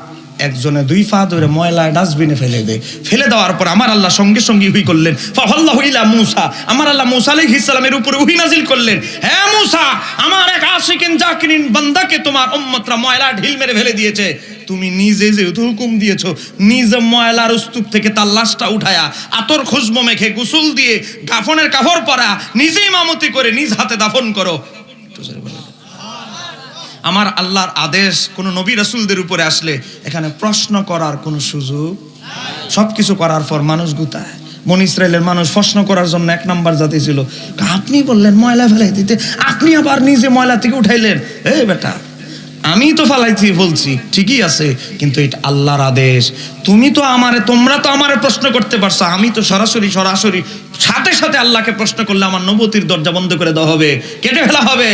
একজনে 2 পা ধরে ময়লা ডাস্টবিনে ফেলে দেয়। ফেলে দেওয়ার পর আমার আল্লাহ সঙ্গে সঙ্গে উহি করলেন, ফাআল্লাহু ইলা মুসা, আমার আল্লাহ মুসা আলাইহিস সালামের উপরে উহি নাজিল করলেন, হে মুসা, আমার এক আশিকিন জাকিরিন বান্দাকে তোমার উম্মতরা ময়লা ঢিল মেরে ফেলে দিয়েছে, তুমি নিজে যেহেতু হুকুম দিয়েছো, নিজে ময়লার স্তূপ থেকে তার লাশটা উঠায়া আতর খুশবু মেখে গোসল দিয়ে কাফনের কাপড় পরা নিজে ইমামতি করে নিজ হাতে দাফন করো। আমার আল্লাহর আদেশ কোন নবী রাসূলদের উপরে আসলে এখানে প্রশ্ন করার কোনো সুযোগ সবকিছু করার পর মানুষ গুতায়। বনি ইসরায়েলের মানুষ প্রশ্ন করার জন্য এক নাম্বার জাতি ছিল। আপনি বললেন ময়লা ফেলাই দিতে, আপনি আবার নিজে ময়লা থেকে উঠাইলেন। বেটা, আমি তো ফালাইছি বলছি ঠিকই আছে, কিন্তু এটা আল্লাহর আদেশ। তোমরা তো আমারে প্রশ্ন করতে পারছো, আমি তো সরাসরি সাথে সাথে আল্লাহকে প্রশ্ন করলে আমার নবুতির দরজা বন্ধ করে দেওয়া হবে, কেটে ফেলা হবে।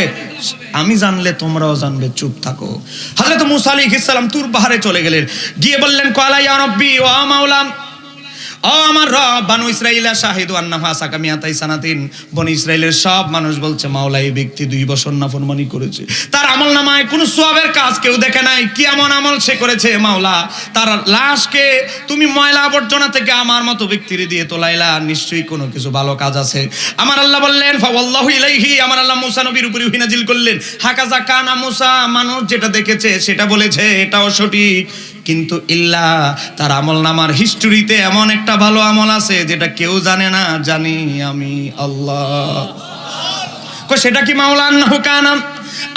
আমি জানলে তোমরাও জানবে, চুপ থাকো। হযরত মূসা আলাইহিস সালাম তুর পাহাড়ে চলে গেলেন, গিয়ে বললেন ক্বালা ইয়া রাব্বি ওয়া মাওলা, ও আমার রব, বানু ইসরাঈলা শাহিদু আন্নাহা সাকামিয়াতাই সানাতিন, বনি ইসরাইলের সব মানুষ বলছে মাওলা এই ব্যক্তি 2 বছর নাফরমানি করেছে, তার আমলনামায় কোনো সওয়াবের কাজ কেউ দেখে নাই, কি এমন আমল সে করেছে মাওলা, তার লাশকে তুমি ময়লা আবর্জনা থেকে আমার মতো ব্যক্তির দিয়ে তোলাইলা, নিশ্চয়ই কোনো কিছু ভালো কাজ আছে। আমার আল্লাহ বললেন ফাওয়াল্লাহু ইলাইহি, আমার আল্লাহ মূসা নবীর উপরে ওহী নাজিল করলেন, হাকাজা কানা মূসা, মানুষ যেটা দেখেছে সেটা বলেছে, এটাও সঠিক, কিন্তু ইল্লা তার আমলনামার হিস্ট্রিতে এমন একটা ভালো আমল আছে যেটা কেউ জানে না, জানি আমি আল্লাহ। সেটা কি মাওলা?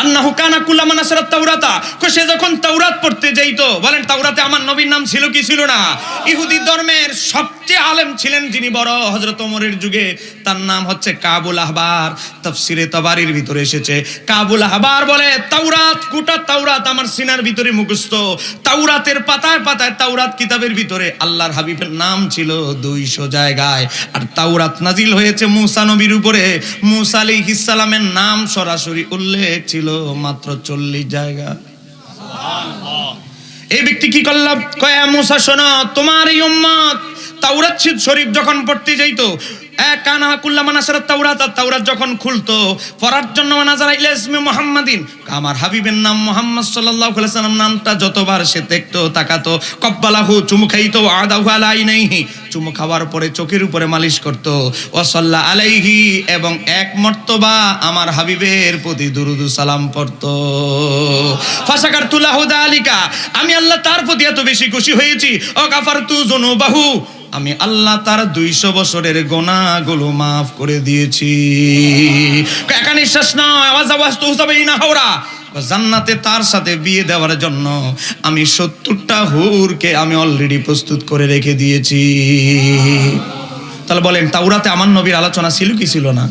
আন্নাহু কানা কুল্লামা নাসারাত তাওরাতা, সে যখন তাওরাত পড়তে যাইতো, বলেন তাওরাতে আমার নবীর নাম ছিল কি ছিল না? ইহুদি ধর্মের সবচেয়ে আলেম ছিলেন যিনি বড়, হযরত ওমরের যুগে, তার নাম হচ্ছে কাবুল আহবার। তাফসিরে তাবারির ভিতরে এসেছে, কাবুল আহবার বলে তাওরাত, গোটা তাওরাত আমার সিনার ভিতরে মুখস্থ। তাওরাতের পাতায় পাতায়, তাওরাত কিতাবের ভিতরে আল্লাহর হাবিবের নাম ছিল 200 জায়গায়, আর তাওরাত নাজিল হয়েছে মূসা নবীর উপরে, মূসা আলাইহিস সালামের নাম সরাসরি উল্লেখ ছিল মাত্র 40 জায়গা। এই ব্যক্তি কি করল? কয় মূসা শোনো, তোমার এই উম্মত তাওরাত শরীফ যখন পড়তে যাইতো, কানা কুল্লামা নাসারাত তাওরাত, তাওরাত যখন খুলতো পড়ার জন্য, নাজারা ইলা ইসমি মুহাম্মাদিন, আমার হাবিবের নাম মুহাম্মদ সাল্লাল্লাহু আলাইহি ওয়াসাল্লাম নামটা যতবার সে দেখতো, তাকাতো, কব্বালাহু, চুমু খাইতো, আদাহু আলা আইনাইহি, চুমু খাওয়ার পরে চোখের উপরে মালিশ করতো, ওয়া সাল্লা আলাইহি, এবং এক মর্তবা আমার হাবিবের প্রতি দুরুদ সালাম পড়তো। ফাসাকারতু লাহু যালিকা, আমি আল্লাহ তার প্রতি এত বেশি খুশি হয়েছি, ও গাফারতু যুনুবাহু, আমি আল্লাহ তার 200 বছরের গুনাহগুলো মাফ করে দিয়েছি। একা নিঃশ্বাস নয়, আওয়াজ তো হবেই না হাওরা, জান্নাতে তার সাথে বিয়ে দেওয়ার জন্য আমি 70টা হুরকে আমি অলরেডি প্রস্তুত করে রেখে দিয়েছি। তাহলে বলেন তাওরাতে আমার নবীর আলোচনা ছিল কি ছিল না?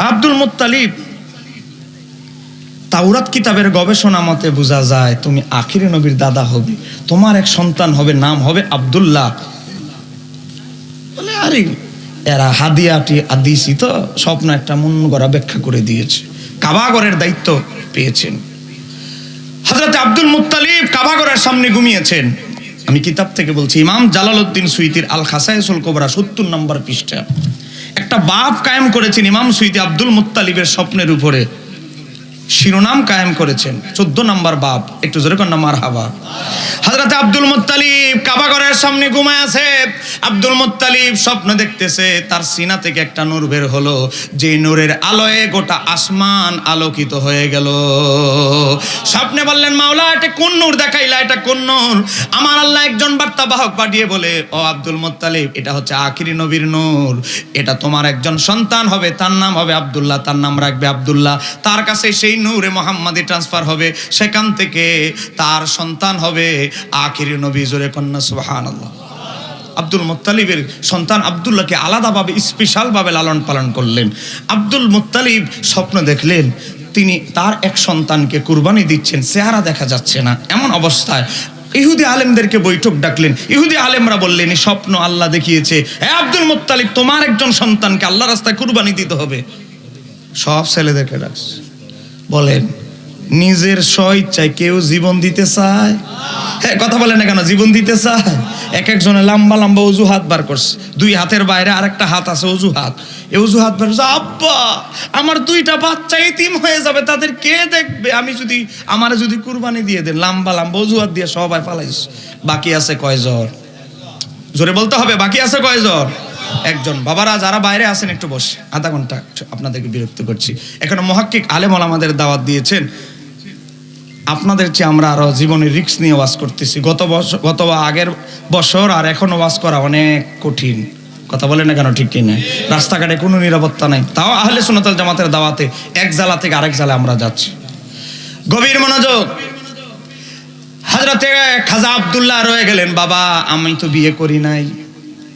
আব্দুল মুত্তালিব, তাওরাত কিতাবের গবেষণা মতে বোঝা যায় তুমি আখিরে নবীর দাদা হবে, তোমার এক সন্তান হবে, নাম হবে আব্দুল্লাহ। বলে আরে এরা হাদিয়াটি আদিসি তো, স্বপ্ন একটা মন গড়া ব্যাখ্যা করে দিয়েছে। কাবাগরের দায়িত্ব পেয়েছেন হযরত আব্দুল মুত্তালিব, কাবাগরের সামনে ঘুমিয়েছেন। আমি কিতাব থেকে বলছি, ইমাম জালালউদ্দিন সুয়ুতির আল খাসায়েসুল কুবরা 70 নম্বর পৃষ্ঠা একটা বাব কায়েম করেছেন ইমাম সুয়ুতি আব্দুল মুত্তালিবের স্বপ্নের উপরে, শিরোনাম কায়েম করেছেন 14 নম্বর বাব। একটু জোরে কর না মারহাবা। হযরত আব্দুল মুত্তালিব কাবাগরের সামনে ঘুমায় আছে। আব্দুল মুত্তালিব স্বপ্ন দেখতেছে, তার সিনা থেকে একটা নূর বের হলো, যে নূরের আলোয় গোটা আসমান আলোকিত হয়ে গেল। স্বপ্নে বললেন মাওলা এটা কোন নূর দেখাইলা, এটা কোন নূর? আমার আল্লাহ একজন বার্তাবাহক পাঠিয়ে বলে, ও আব্দুল মুত্তালিব, এটা হচ্ছে আখিরি নবীর নূর, এটা তোমার একজন সন্তান হবে, তার নাম হবে আব্দুল্লাহ, তার নাম রাখবে আব্দুল্লাহ, তার কাছে সেই নূরে মুহাম্মাদি ট্রান্সফার হবে, সেখান থেকে তার সন্তান হবে আখিরি নবী। জোরে কন্যা সুবহানাল্লাহ। আব্দুল মুত্তালিবের সন্তান আব্দুল্লাহকে আলাদাভাবে স্পেশাল ভাবে লালন পালন করলেন। আব্দুল মুত্তালিব স্বপ্ন দেখলেন তিনি তার এক সন্তানকে কুরবানি দিচ্ছেন, চেহারা দেখা যাচ্ছে না, এমন অবস্থায় ইহুদি আলেমদেরকে বৈঠক ডাকলেন। ইহুদি আলেমরা বললেন এই স্বপ্ন আল্লাহ দেখিয়েছে, হে আব্দুল মুত্তালিব, তোমার একজন সন্তানকে আল্লাহ রাস্তায় কুরবানি দিতে হবে। সব ছেলেদেরকে ডাকছে। বলেন নিজের স্বইচ্ছায় কেউ জীবন দিতে চায়? হ্যাঁ, কথা বলে না কেন? জীবন দিতে চায়। এক একজনে লম্বা লম্বা অজুহাত বার করছে, 2 হাতের বাইরে আরেকটা হাত আছে অজুহাত। এই অজুহাত বার করছে, আব্বা আমার 2টা বাচ্চা এতিম হয়ে যাবে, তাদের কে দেখবে? আমারে যদি কুরবানি দিয়ে দেন। লম্বা লম্বা অজুহাত দিয়ে সবাই পালাইছে। বাকি আছে কয়জন? জোরে বলতে হবে, বাকি আছে কয়জন? একজন। বাবারা যারা বাইরে আছেন একটু বসে, আধা ঘন্টা আপনাদেরকে বিরক্ত করছি। এখানে মুহাক্কিক আলেম ওলামাদের দাওয়াত দিয়েছেন, আপনাদের চেয়ে আমরা আরো জীবনের রিস্ক নিয়ে ওয়াজ করতেছি। গত আগের বছর আর এখনো ওয়াজ করা অনেক কঠিন। কথা বলে না কেন? ঠিক কিনা? রাস্তাঘাটে কোনো নিরাপত্তা নাই, তাও আহলে সুন্নাত ওয়াল জামাতের দাওয়াতে এক জালা থেকে আরেক জালে আমরা যাচ্ছি। গভীর মনোযোগ। হযরতে খাজা আব্দুল্লাহ রয়ে গেলেন, বাবা আমি তো বিয়ে করি নাই,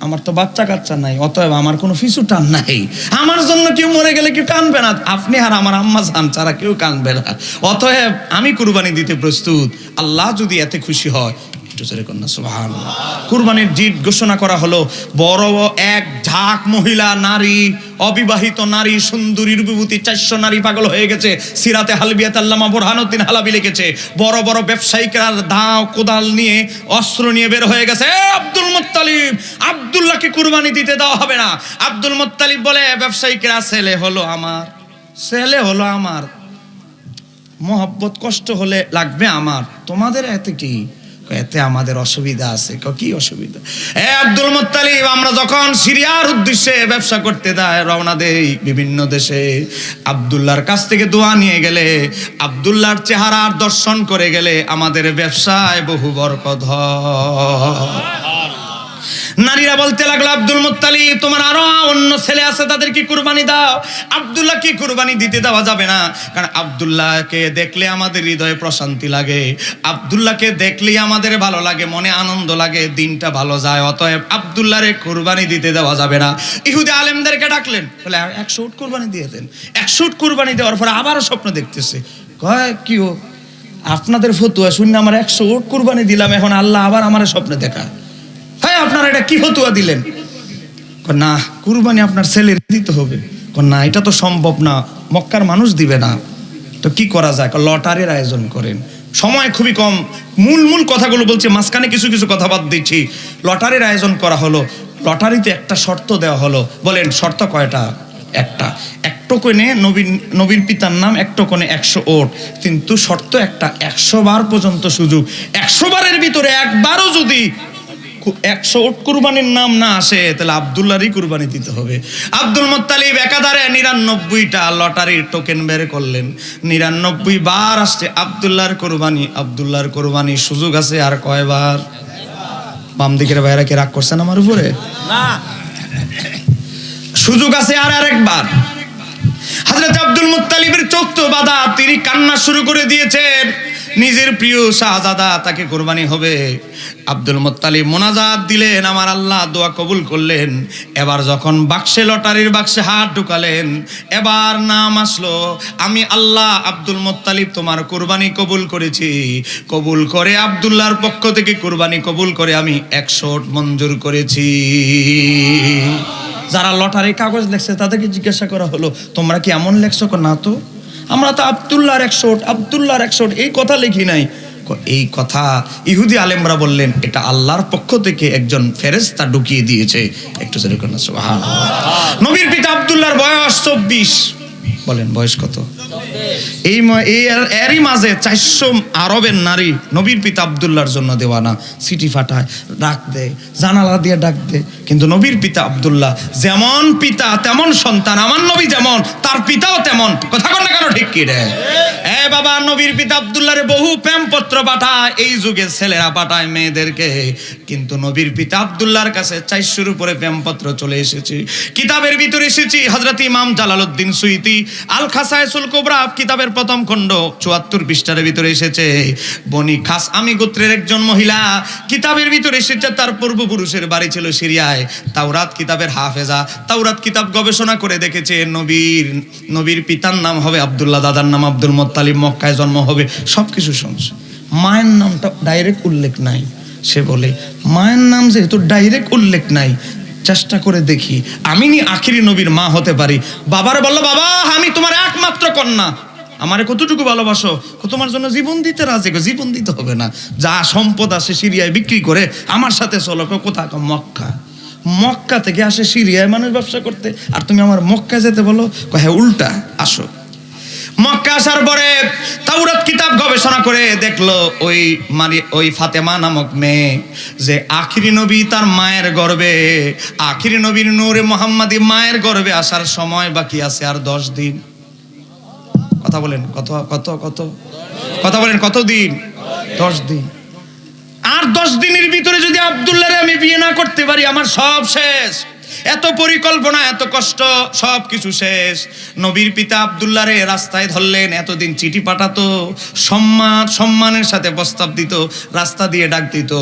আমার তো বাচ্চা কাচ্চা নাই, অতএব আমার কোনো পিছু টান নাই, আমার জন্য কেউ মরে গেলে কেউ কাঁদবে না, আপনি আর আমার আম্মা জান ছাড়া কেউ কাঁদবে না, অতএব আমি কুরবানি দিতে প্রস্তুত, আল্লাহ যদি এতে খুশি হয়। একটু জোরে কন্যা সুবহানাল্লাহ। কুরবানির জিদ ঘোষণা করা হলো। বড় এক ঝাঁক মহিলা, নারী, অবিবাহিত নারী, সুন্দরীর বিভূতি, 400 নারী পাগল হয়ে গেছে। সিরাতে হালবিয়াত আল্লামা বুরহানুদ্দিন হালাবি লিখেছে, বড় বড় ব্যবসায়িকরা দাও কোদাল নিয়ে, অস্ত্র নিয়ে বের হয়ে গেছে। আব্দুল মুত্তালিব, আব্দুল্লাহকে কুরবানি দিতে দেওয়া হবে না। আব্দুল মুত্তালিব বলে, ব্যবসায়িকরা ছেলে হলো আমার, ছেলে হলো আমার, মহব্বত কষ্ট হলে লাগবে আমার, তোমাদের এতে কি? এতে আমাদের অসুবিধা আছে। কি অসুবিধা? আব্দুল মুত্তালিব, আমরা যখন সিরিয়ার উদ্দেশ্যে ব্যবসা করতে রওনা দেই বিভিন্ন দেশে, আব্দুল্লাহর কাছ থেকে দোয়া নিয়ে গেলে, আব্দুল্লাহর চেহারার দর্শন করে গেলে আমাদের ব্যবসায় বহু বরকত হয়। নারীরা বলতে লাগলো, আব্দুল মুত্তালিব তোমার আরো অন্য ছেলে আছে, তাদেরকে কুরবানি দাও। আব্দুল্লাহকে কুরবানি দিতে দেওয়া যাবে না, কারণ আব্দুল্লাহকে দেখলে আমাদের হৃদয়ে প্রশান্তি লাগে, আব্দুল্লাহকে দেখলেই আমাদের ভালো লাগে, মনে আনন্দ লাগে, দিনটা ভালো যায়, অতএব আব্দুল্লাহরে কুরবানি দিতে দেওয়া যাবে না। ইহুদি আলেমদেরকে ডাকলেন, বলে 100 উট কুরবানি দিয়ে দেন। 100 উট কুরবানি দেওয়ার পরে আবারও স্বপ্ন দেখতেছে, কয় কি ও আপনাদের ফতুয়া শুনে আমার 100 উট কুরবানি দিলাম, এখন আল্লাহ আবার আমার স্বপ্নে দেখা, হ্যাঁ আপনারা এটা কি ফতুয়া দিলেন? না, কুরবানি আপনার ছেলের দিতে হবে। না, এটা তো সম্ভব না, মক্কার মানুষ দিবে না, তো কি করা যায়? লটারির আয়োজন করেন। সময় খুবই কম, মূল কথাগুলো বলছে, মাঝখানে কিছু কিছু কথা বাদ দিচ্ছি। লটারির আয়োজন করা হলো। লটারিতে একটা শর্ত দেওয়া হলো। বলেন শর্ত কয়টা? একটা টোকেনে নবীর পিতার নাম, এক টোকেনে 100 ওট, কিন্তু শর্ত একটা, 100 বার পর্যন্ত সুযোগ। 100 বারের ভিতরে একবারও যদি 100 উট কুরবানির নাম না আসে, তাহলে আব্দুল্লাহরই কুরবানি দিতে হবে। আব্দুল মুত্তালিব একাধারে 99টা লটারির টোকেন বের করলেন। 99 বার আসছে আব্দুল্লাহর কুরবানি। আব্দুল্লাহর কুরবানির সুযোগ আছে আর কয়বার? বাম দিকের ভাইরা কি রাগ করছেন আমার উপরে? না, সুযোগ আছে আর আরেকবার। হযরত আব্দুল মুত্তালিবের চোখ তো বাঁধা, তিনি কান্না শুরু করে দিয়েছেন। নিজের প্রিয় শাহজাদা, তাকে কুরবানি হবে। আব্দুল মুত্তালিব মোনাজাত দিলেন, আমার আল্লাহ দোয়া কবুল করলেন। এবার যখন লটারির বাক্সে হাত ঢুকালেন, এবার নাম আসলো, আমি আল্লাহ আব্দুল মুত্তালিব তোমার কুরবানি কবুল করেছি। কবুল করে আব্দুল্লাহর পক্ষ থেকে কুরবানি কবুল করে আমি 100 উট মঞ্জুর করেছি। যারা লটারির কাগজ লেখছে তাদেরকে জিজ্ঞাসা করা হলো, তোমরা কি এমন লেখছো? না তো, আমরা তো আব্দুল্লাহর 100 উট, আব্দুল্লাহর 100 উট এই কথা লিখি নাই। এই কথা ইহুদি আলেমরা বললেন, এটা আল্লাহর পক্ষ থেকে একজন ফেরেশতা ঢুকিয়ে দিয়েছে। একটু জোরে করুন সুবহানাল্লাহ। নবীর পিতা আব্দুল্লাহর বয়স 24। বলেন বয়স কত? এরই মাঝে 400 আরবের নারী নবীর পিতা আব্দুল্লাহর জন্য দেওয়ানা, সিটি ফাটায়, ডাক দেয়, জানালা দিয়ে ডাক দেয়। কিন্তু নবীর পিতা আব্দুল্লাহ, যেমন পিতা তেমন সন্তান, আমার নবী যেমন তার পিতাও তেমন। কথা কন না কেন? ঠিক কি রে? বাবা, নবীর পিতা আব্দুল্লাহর বহু প্রেমপত্র পাঠায়, এই যুগে ছেলেরা পাঠায় মেয়েদেরকে, কিন্তু নবীর পিতা আব্দুল্লাহর কাছে 400-র উপরে প্রেমপত্র চলে এসেছে। কিতাবের ভিতরে এসেছে, হযরত ইমাম জালালউদ্দিন সুয়ুতী আল খাসায়েসুল কুবরা কিতাবের প্রথম খণ্ড 74 পৃষ্ঠার ভিতরে এসেছে, বনি খাসআমি গোত্রের একজন মহিলা, কিতাবের ভিতরে এসেছে তার পূর্বপুরুষের বাড়ি ছিল সিরিয়ায়, তাওরাত কিতাবের হাফেজা, তাওরাত কিতাব গবেষণা করে দেখেছে নবীর পিতার নাম হবে আব্দুল্লাহ, দাদার নাম আব্দুল মুত্তালিব, মক্কায় জন্ম হবে, সবকিছু শুনছে। মায়ের নামটা ডাইরেক্ট উল্লেখ নাই। সে বলে, মায়ের নাম যেহেতু ডাইরেক্ট উল্লেখ নাই, চেষ্টা করে দেখি আমি আখিরি নবীর মা হতে পারি। বাবারে বলল, বাবা আমি তোমার একমাত্র কন্যা, আমারে কতটুকু ভালোবাসো? তোমার জন্য জীবন দিতে রাজি। জীবন দিতে হবে না, যা সম্পদ আছে সিরিয়ায় বিক্রি করে আমার সাথে চলো। কোথায়? মক্কা। মক্কা থেকে আসে সিরিয়ায় মানুষ ব্যবসা করতে, আর তুমি আমার মক্কা যেতে বলো? হ্যাঁ, উল্টা, আসো। মক্কা আসার পরে তাওরাত কিতাব গবেষণা করে দেখলো ওই ফাতেমা নামক মেয়ে, যে আখিরি নবী তার মায়ের গর্ভে, আখিরি নবীর নূরে মুহাম্মাদি মায়ের গর্ভে আসার সময় বাকি আছে আর 10 দিন। কথা বলেন কত কত কত কথা বলেন কত দিন? 10 দিন। আর 10 দিনের ভিতরে যদি আব্দুল্লাহরে আমি বিয়ে না করতে পারি, আমার সব শেষ। এত পরিকল্পনা, এত কষ্ট, সব কিছু শেষ। নবীর পিতা আব্দুল্লাহ রে রাস্তায় ধরলেন। এতদিন চিঠি পাঠাতো, সম্মানের সাথে প্রস্তাব দিত, রাস্তা দিয়ে ডাক দিত,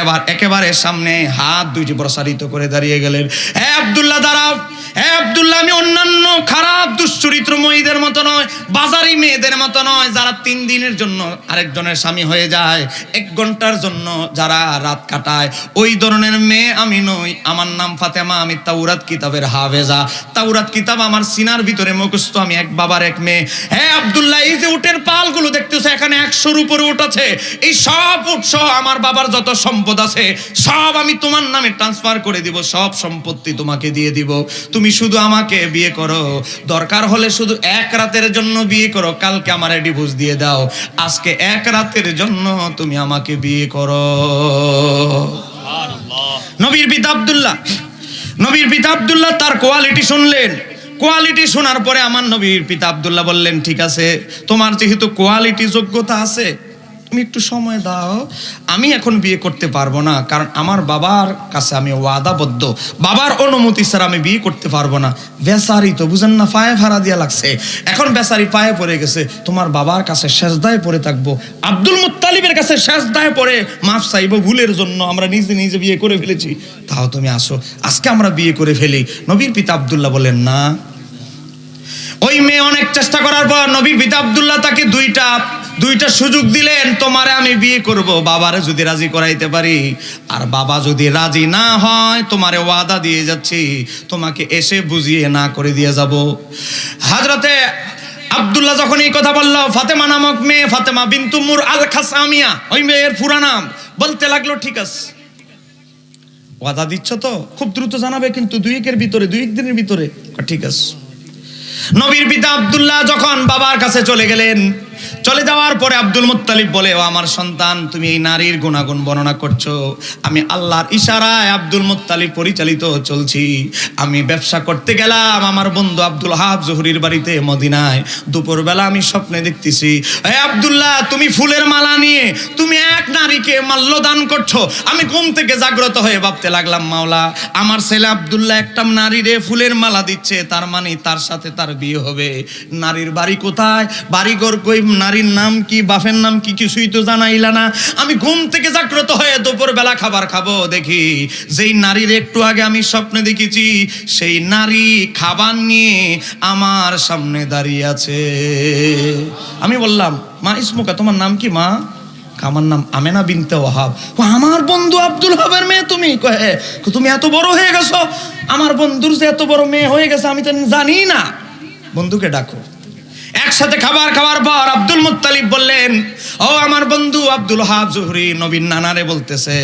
এবার একেবারে সামনে হাত দুইটি প্রসারিত করে দাঁড়িয়ে গেলেন। হে আব্দুল্লাহ দাঁড়াও, হে আব্দুল্লাহ, আমি অন্যান্য খারাপ দুশ্চরিত্রময়ীদের মতো নয়, বাজারি মেয়েদের মতো নয়, যারা 3 দিনের জন্য আরেকজনের স্বামী হয়ে যায়, 1 ঘন্টার জন্য যারা রাত কাটায়, ওই ধরনের মেয়ে আমি নই। আমার নাম ফাতেমা, আমি তাওরাত কিতাবের হাফেজা, তাওরাত কিতাব আমার সিনার ভিতরে মুখস্থ, আমি এক বাবার এক মেয়ে। হে আব্দুল্লাহ, এই যে উটের পালগুলো দেখতেছো, এখানে 100-র উপরে উট আছে, এই সব উট সহ আমার বাবার যত সম্পদ আছে সব আমি তোমার নামে ট্রান্সফার করে দিব, সব সম্পত্তি তোমাকে দিয়ে দিব। তুমি শুধু আমাকে বিয়ে করো, দরকার হলে শুধু 1 রাতের জন্য বিয়ে করো, কালকে আমারে ডিভোর্স দিয়ে দাও, আজকে 1 রাতের জন্য তুমি আমাকে বিয়ে করো। নবীর পিতা আব্দুল্লাহ তার কোয়ালিটি শুনলেন। কোয়ালিটি শোনার পরে আমার নবীর পিতা আব্দুল্লাহ বললেন, ঠিক আছে, তোমার যেহেতু কোয়ালিটি যোগ্যতা আছে, তুমি একটু সময় দাও, আমি এখন বিয়ে করতে পারবো না, কারণ আমার বাবার কাছে আমি ওয়াদাবদ্ধ, বাবার অনুমতি ছাড়া আমি বিয়ে করতে পারবো না। বেচারি তো বুঝেন না, পায়ে ভাড়া দিয়া লাগছে, এখন বেচারি পায়ে পড়ে গেছে, তোমার বাবার কাছে সেজদায় পড়ে থাকবো, আব্দুল মুত্তালিবের কাছে সেজদায় পড়ে মাফ চাইবো, ভুলের জন্য আমরা নিজে বিয়ে করে ফেলেছি, তাও তুমি আসো, আজকে আমরা বিয়ে করে ফেলি। নবীর পিতা আব্দুল্লাহ বলেন না। ওই মেয়ে অনেক চেষ্টা করার পর নবীর পিতা আব্দুল্লাহ তাকে দুইটা সুযোগ দিলেন, তোমারে আমি বিয়ে করব, বাবারে যদি রাজি করাইতে পারি, আর বাবা যদি রাজি না হয়, তোমারে ওয়াদা দিয়ে যাচ্ছি, তোমাকে এসে বুঝিয়ে না করে দিয়ে যাব। হযরতে আব্দুল্লাহ যখন এই কথা বলল, ফাতেমা নামক মেয়ে, ফাতেমা বিনতু মুর আল খাসামিয়া, ওই মেয়ের পুরা নাম বলতে লাগলো, ঠিক আছে, ওয়াদা দিচ্ছ তো, খুব দ্রুত জানাবে কিন্তু 2 দিনের ভিতরে, ঠিক আছে। নবীর পিতা আব্দুল্লাহ যখন বাবার কাছে চলে গেলেন, চলে যাওয়ার পরে আব্দুল মুত্তালিব বলে, ও আমার সন্তান, তুমি এই নারীর গুণাগুণ বর্ণনা করছো, আমি আল্লাহর ইশারায় আব্দুল মুত্তালিব পরিচালিত চলছি। আমি ব্যবসা করতে গেলাম আমার বন্ধু আব্দুল হাব জহুরির বাড়িতে মদিনায়, দুপুরবেলা আমি স্বপ্নে দেখতেছি, হে আব্দুল্লাহ, তুমি ফুলের মালা নিয়ে তুমি এক নারীকে মাল্যদান করছো। আমি ঘুম থেকে জাগ্রত হয়ে ভাবতে লাগলাম, মাওলা, আমার ছেলে আব্দুল্লাহ একটা নারীরে ফুলের মালা দিচ্ছে, তার মানে তার সাথে তার বিয়ে হবে। নারীর বাড়ি কোথায়, বাড়িঘর কই, নারীর নাম কি, বাপের নাম কি, কিছুই তো জানাইলা না। আমি ঘুম থেকে জাগ্রত হয়ে দুপুরবেলা খাবার খাবো, দেখি যেই নারীর একটু আগে আমি স্বপ্নে দেখেছি, সেই নারী খাবার নিয়ে আমার সামনে দাঁড়িয়ে আছে। আমি বললাম, মা ইসমুকা, তোমার নাম কি মা? আমার নাম আমেনা বিনতে ওয়াহাব। আমার বন্ধু আব্দুল হাবের মেয়ে তুমি? কয়ে, তুমি এত বড় হয়ে গেছো? আমার বন্ধুর যে এত বড় মেয়ে হয়ে গেছে আমি তো জানি না। বন্ধুকে ডাকো। একসাথে খাবার খাওয়ার পর আব্দুল মুত্তালিব বললেন, ও আমার বন্ধু আব্দুল হাব জহুরি, নবীন নানারে বলতেছে,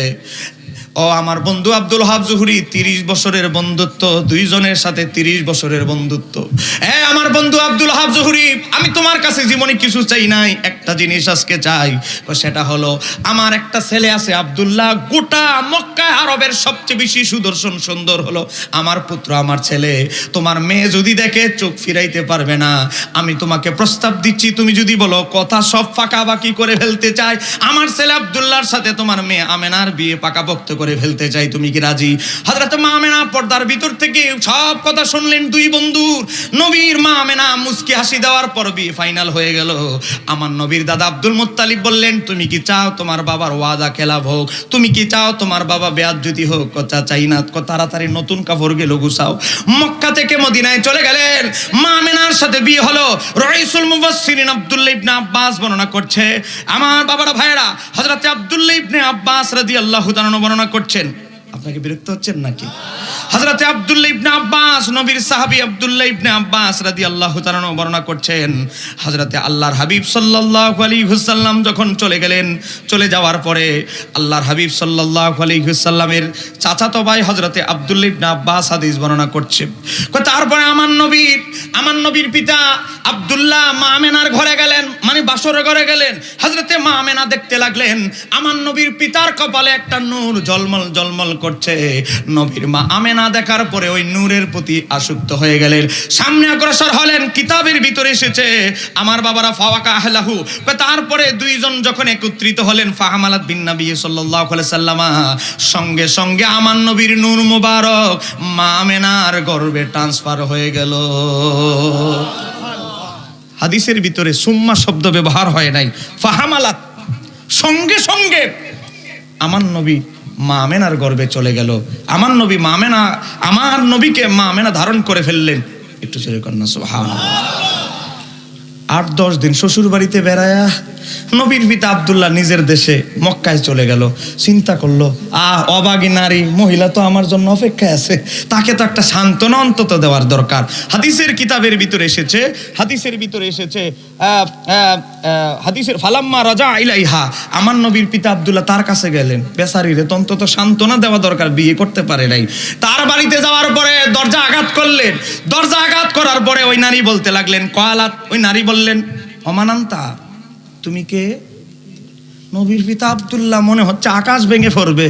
ও আমার বন্ধু আব্দুল হাব জহুরি, 30 বছরের বন্ধুত্ব, 2 জনের সাথে 30 বছরের বন্ধুত্ব। আমার বন্ধু আব্দুল হাব জহুরি, আমি তোমার কাছে জীবনে কিছু চাই নাই, একটা জিনিস আজকে চাই, সেটা হলো আমার একটা ছেলে আছে আব্দুল্লাহ, গোটা মক্কা আরবের সবচেয়ে বেশি সুদর্শন সুন্দর হলো আমার পুত্র, আমার ছেলে। তোমার মেয়ে যদি দেখে চোখ ফিরাইতে পারবে না। আমি তোমাকে প্রস্তাব দিচ্ছি, তুমি যদি বলো কথা সব পাকাবাকি করে ফেলতে চাই, আমার ছেলে আব্দুল্লাহর সাথে তোমার মেয়ে আমেনার বিয়ে পাকাপোক্ত করে ফেলতে চাই, তুমি কি রাজি? হযরত মা আমেনা পর্দার ভিতর থেকে সব কথা শুনলেন দুই বন্ধুর। নবীর মা আমেনা মুস্কি হাসি দেওয়ার পর বিয়ে ফাইনাল হয়ে গেল। আমার নবীর দাদা আব্দুল মুত্তালিব বললেন, তুমি কি চাও তোমার বাবার ওয়াদা খেলাফ হোক? তুমি কি চাও তোমার বাবা বেয়াজ্জতি হোক? কথা চাই না, তাড়াতাড়ি নতুন কাপড় গেল গুছাও। মক্কা থেকে মদিনায় চলে গেলেন। মা আমেনার সাথে বিয়ে হলো। রাইসুল মুফাসসিরিন আব্দুল্লাহ ইবনে আব্বাস বর্ণনা করছে, আমার বাবারা ভাইরা, হযরত আব্দুল্লাহ ইবনে আব্বাস রাদিয়াল্লাহু তাআলা বর্ণনা করছেন। আপনাকে বিরক্ত হচ্ছেন নাকি? হযরত আব্দুল্লাহ ইবনে আব্বাস, নবীর সাহাবী আব্দুল্লাহ ইবনে আব্বাস রাদিয়াল্লাহু তাআলা বর্ণনা করছেন, হযরতে আল্লাহর হাবিব সাল্লাল্লাহু আলাইহি ওয়াসাল্লাম যখন চলে গেলেন, চলে যাওয়ার পরে আল্লাহর হাবিব সাল্লাল্লাহু আলাইহি ওয়াসাল্লামের চাচাতো ভাই হযরতে আব্দুল্লাহ ইবনে আব্বাস হাদিস বর্ণনা করছে। তারপরে আমার নবীর পিতা আব্দুল্লাহ মা আমেনার ঘরে গেলেন, মানে বাসর ঘরে গেলেন। হযরতে মা মা আমেনা দেখতে লাগলেন আমার নবীর পিতার কপালে একটা নূর ঝলমল ঝলমল করছে। নবীর মা আমেনা দেখার পরে ওই নূরের প্রতি আসক্ত হয়ে গেলেন, সামনে অগ্রসর হলেন। কিতাবের ভিতরে এসেছে আমার বাবারা ফাওয়াকা আহলাহু, তারপরে দুইজন যখন একত্রিত হলেন ফাহামালাত বিন নবী সাল্লাল্লাহু আলাইহি সাল্লাম, সঙ্গে সঙ্গে আমার নবীর নূর মুবারক মা আমেনার গর্ভে ট্রান্সফার হয়ে গেল। হাদিসের ভিতরে সুম্মা শব্দ ব্যবহার হয় নাই, ফাহামালাত, সঙ্গে সঙ্গে আমার নবী মা আমেনার গর্ভে চলে গেল। আমার নবী মা আমেনা, আমার নবীকে মা আমেনা ধারণ করে ফেললেন। একটু জোরে কন্যা সুবহানাল্লাহ। 8-10 দিন শ্বশুর বাড়িতে বেড়ায়া নবীর পিতা আব্দুল্লাহ নিজের দেশে মক্কায় চলে গেল। চিন্তা করলো, অবাগী নারী মহিলা তো আমার জন্য অপেক্ষায় আছে, তাকে তো একটা সান্ত্বনা অন্তত দেওয়ার দরকার। হাদিসের কিতাবের ভিতরে এসেছে, হাদিসের ফালাম্মা রাজা ইলাইহা, আমার নবীর পিতা আব্দুল্লাহ তার কাছে গেলেন। বেচারীরে তো অন্তত সান্ত্বনা দেওয়া দরকার, বিয়ে করতে পারে নাই। তার বাড়িতে যাওয়ার পরে দরজা আঘাত করলেন। দরজা আঘাত করার পরে ওই নারী বলতে লাগলেন, কয়ালাত, ওই নারী বললেন, অমানান্তা, তুমি কে? নবীর পিতা আব্দুল্লাহ, মনে হচ্ছে আকাশ ভেঙে পড়বে।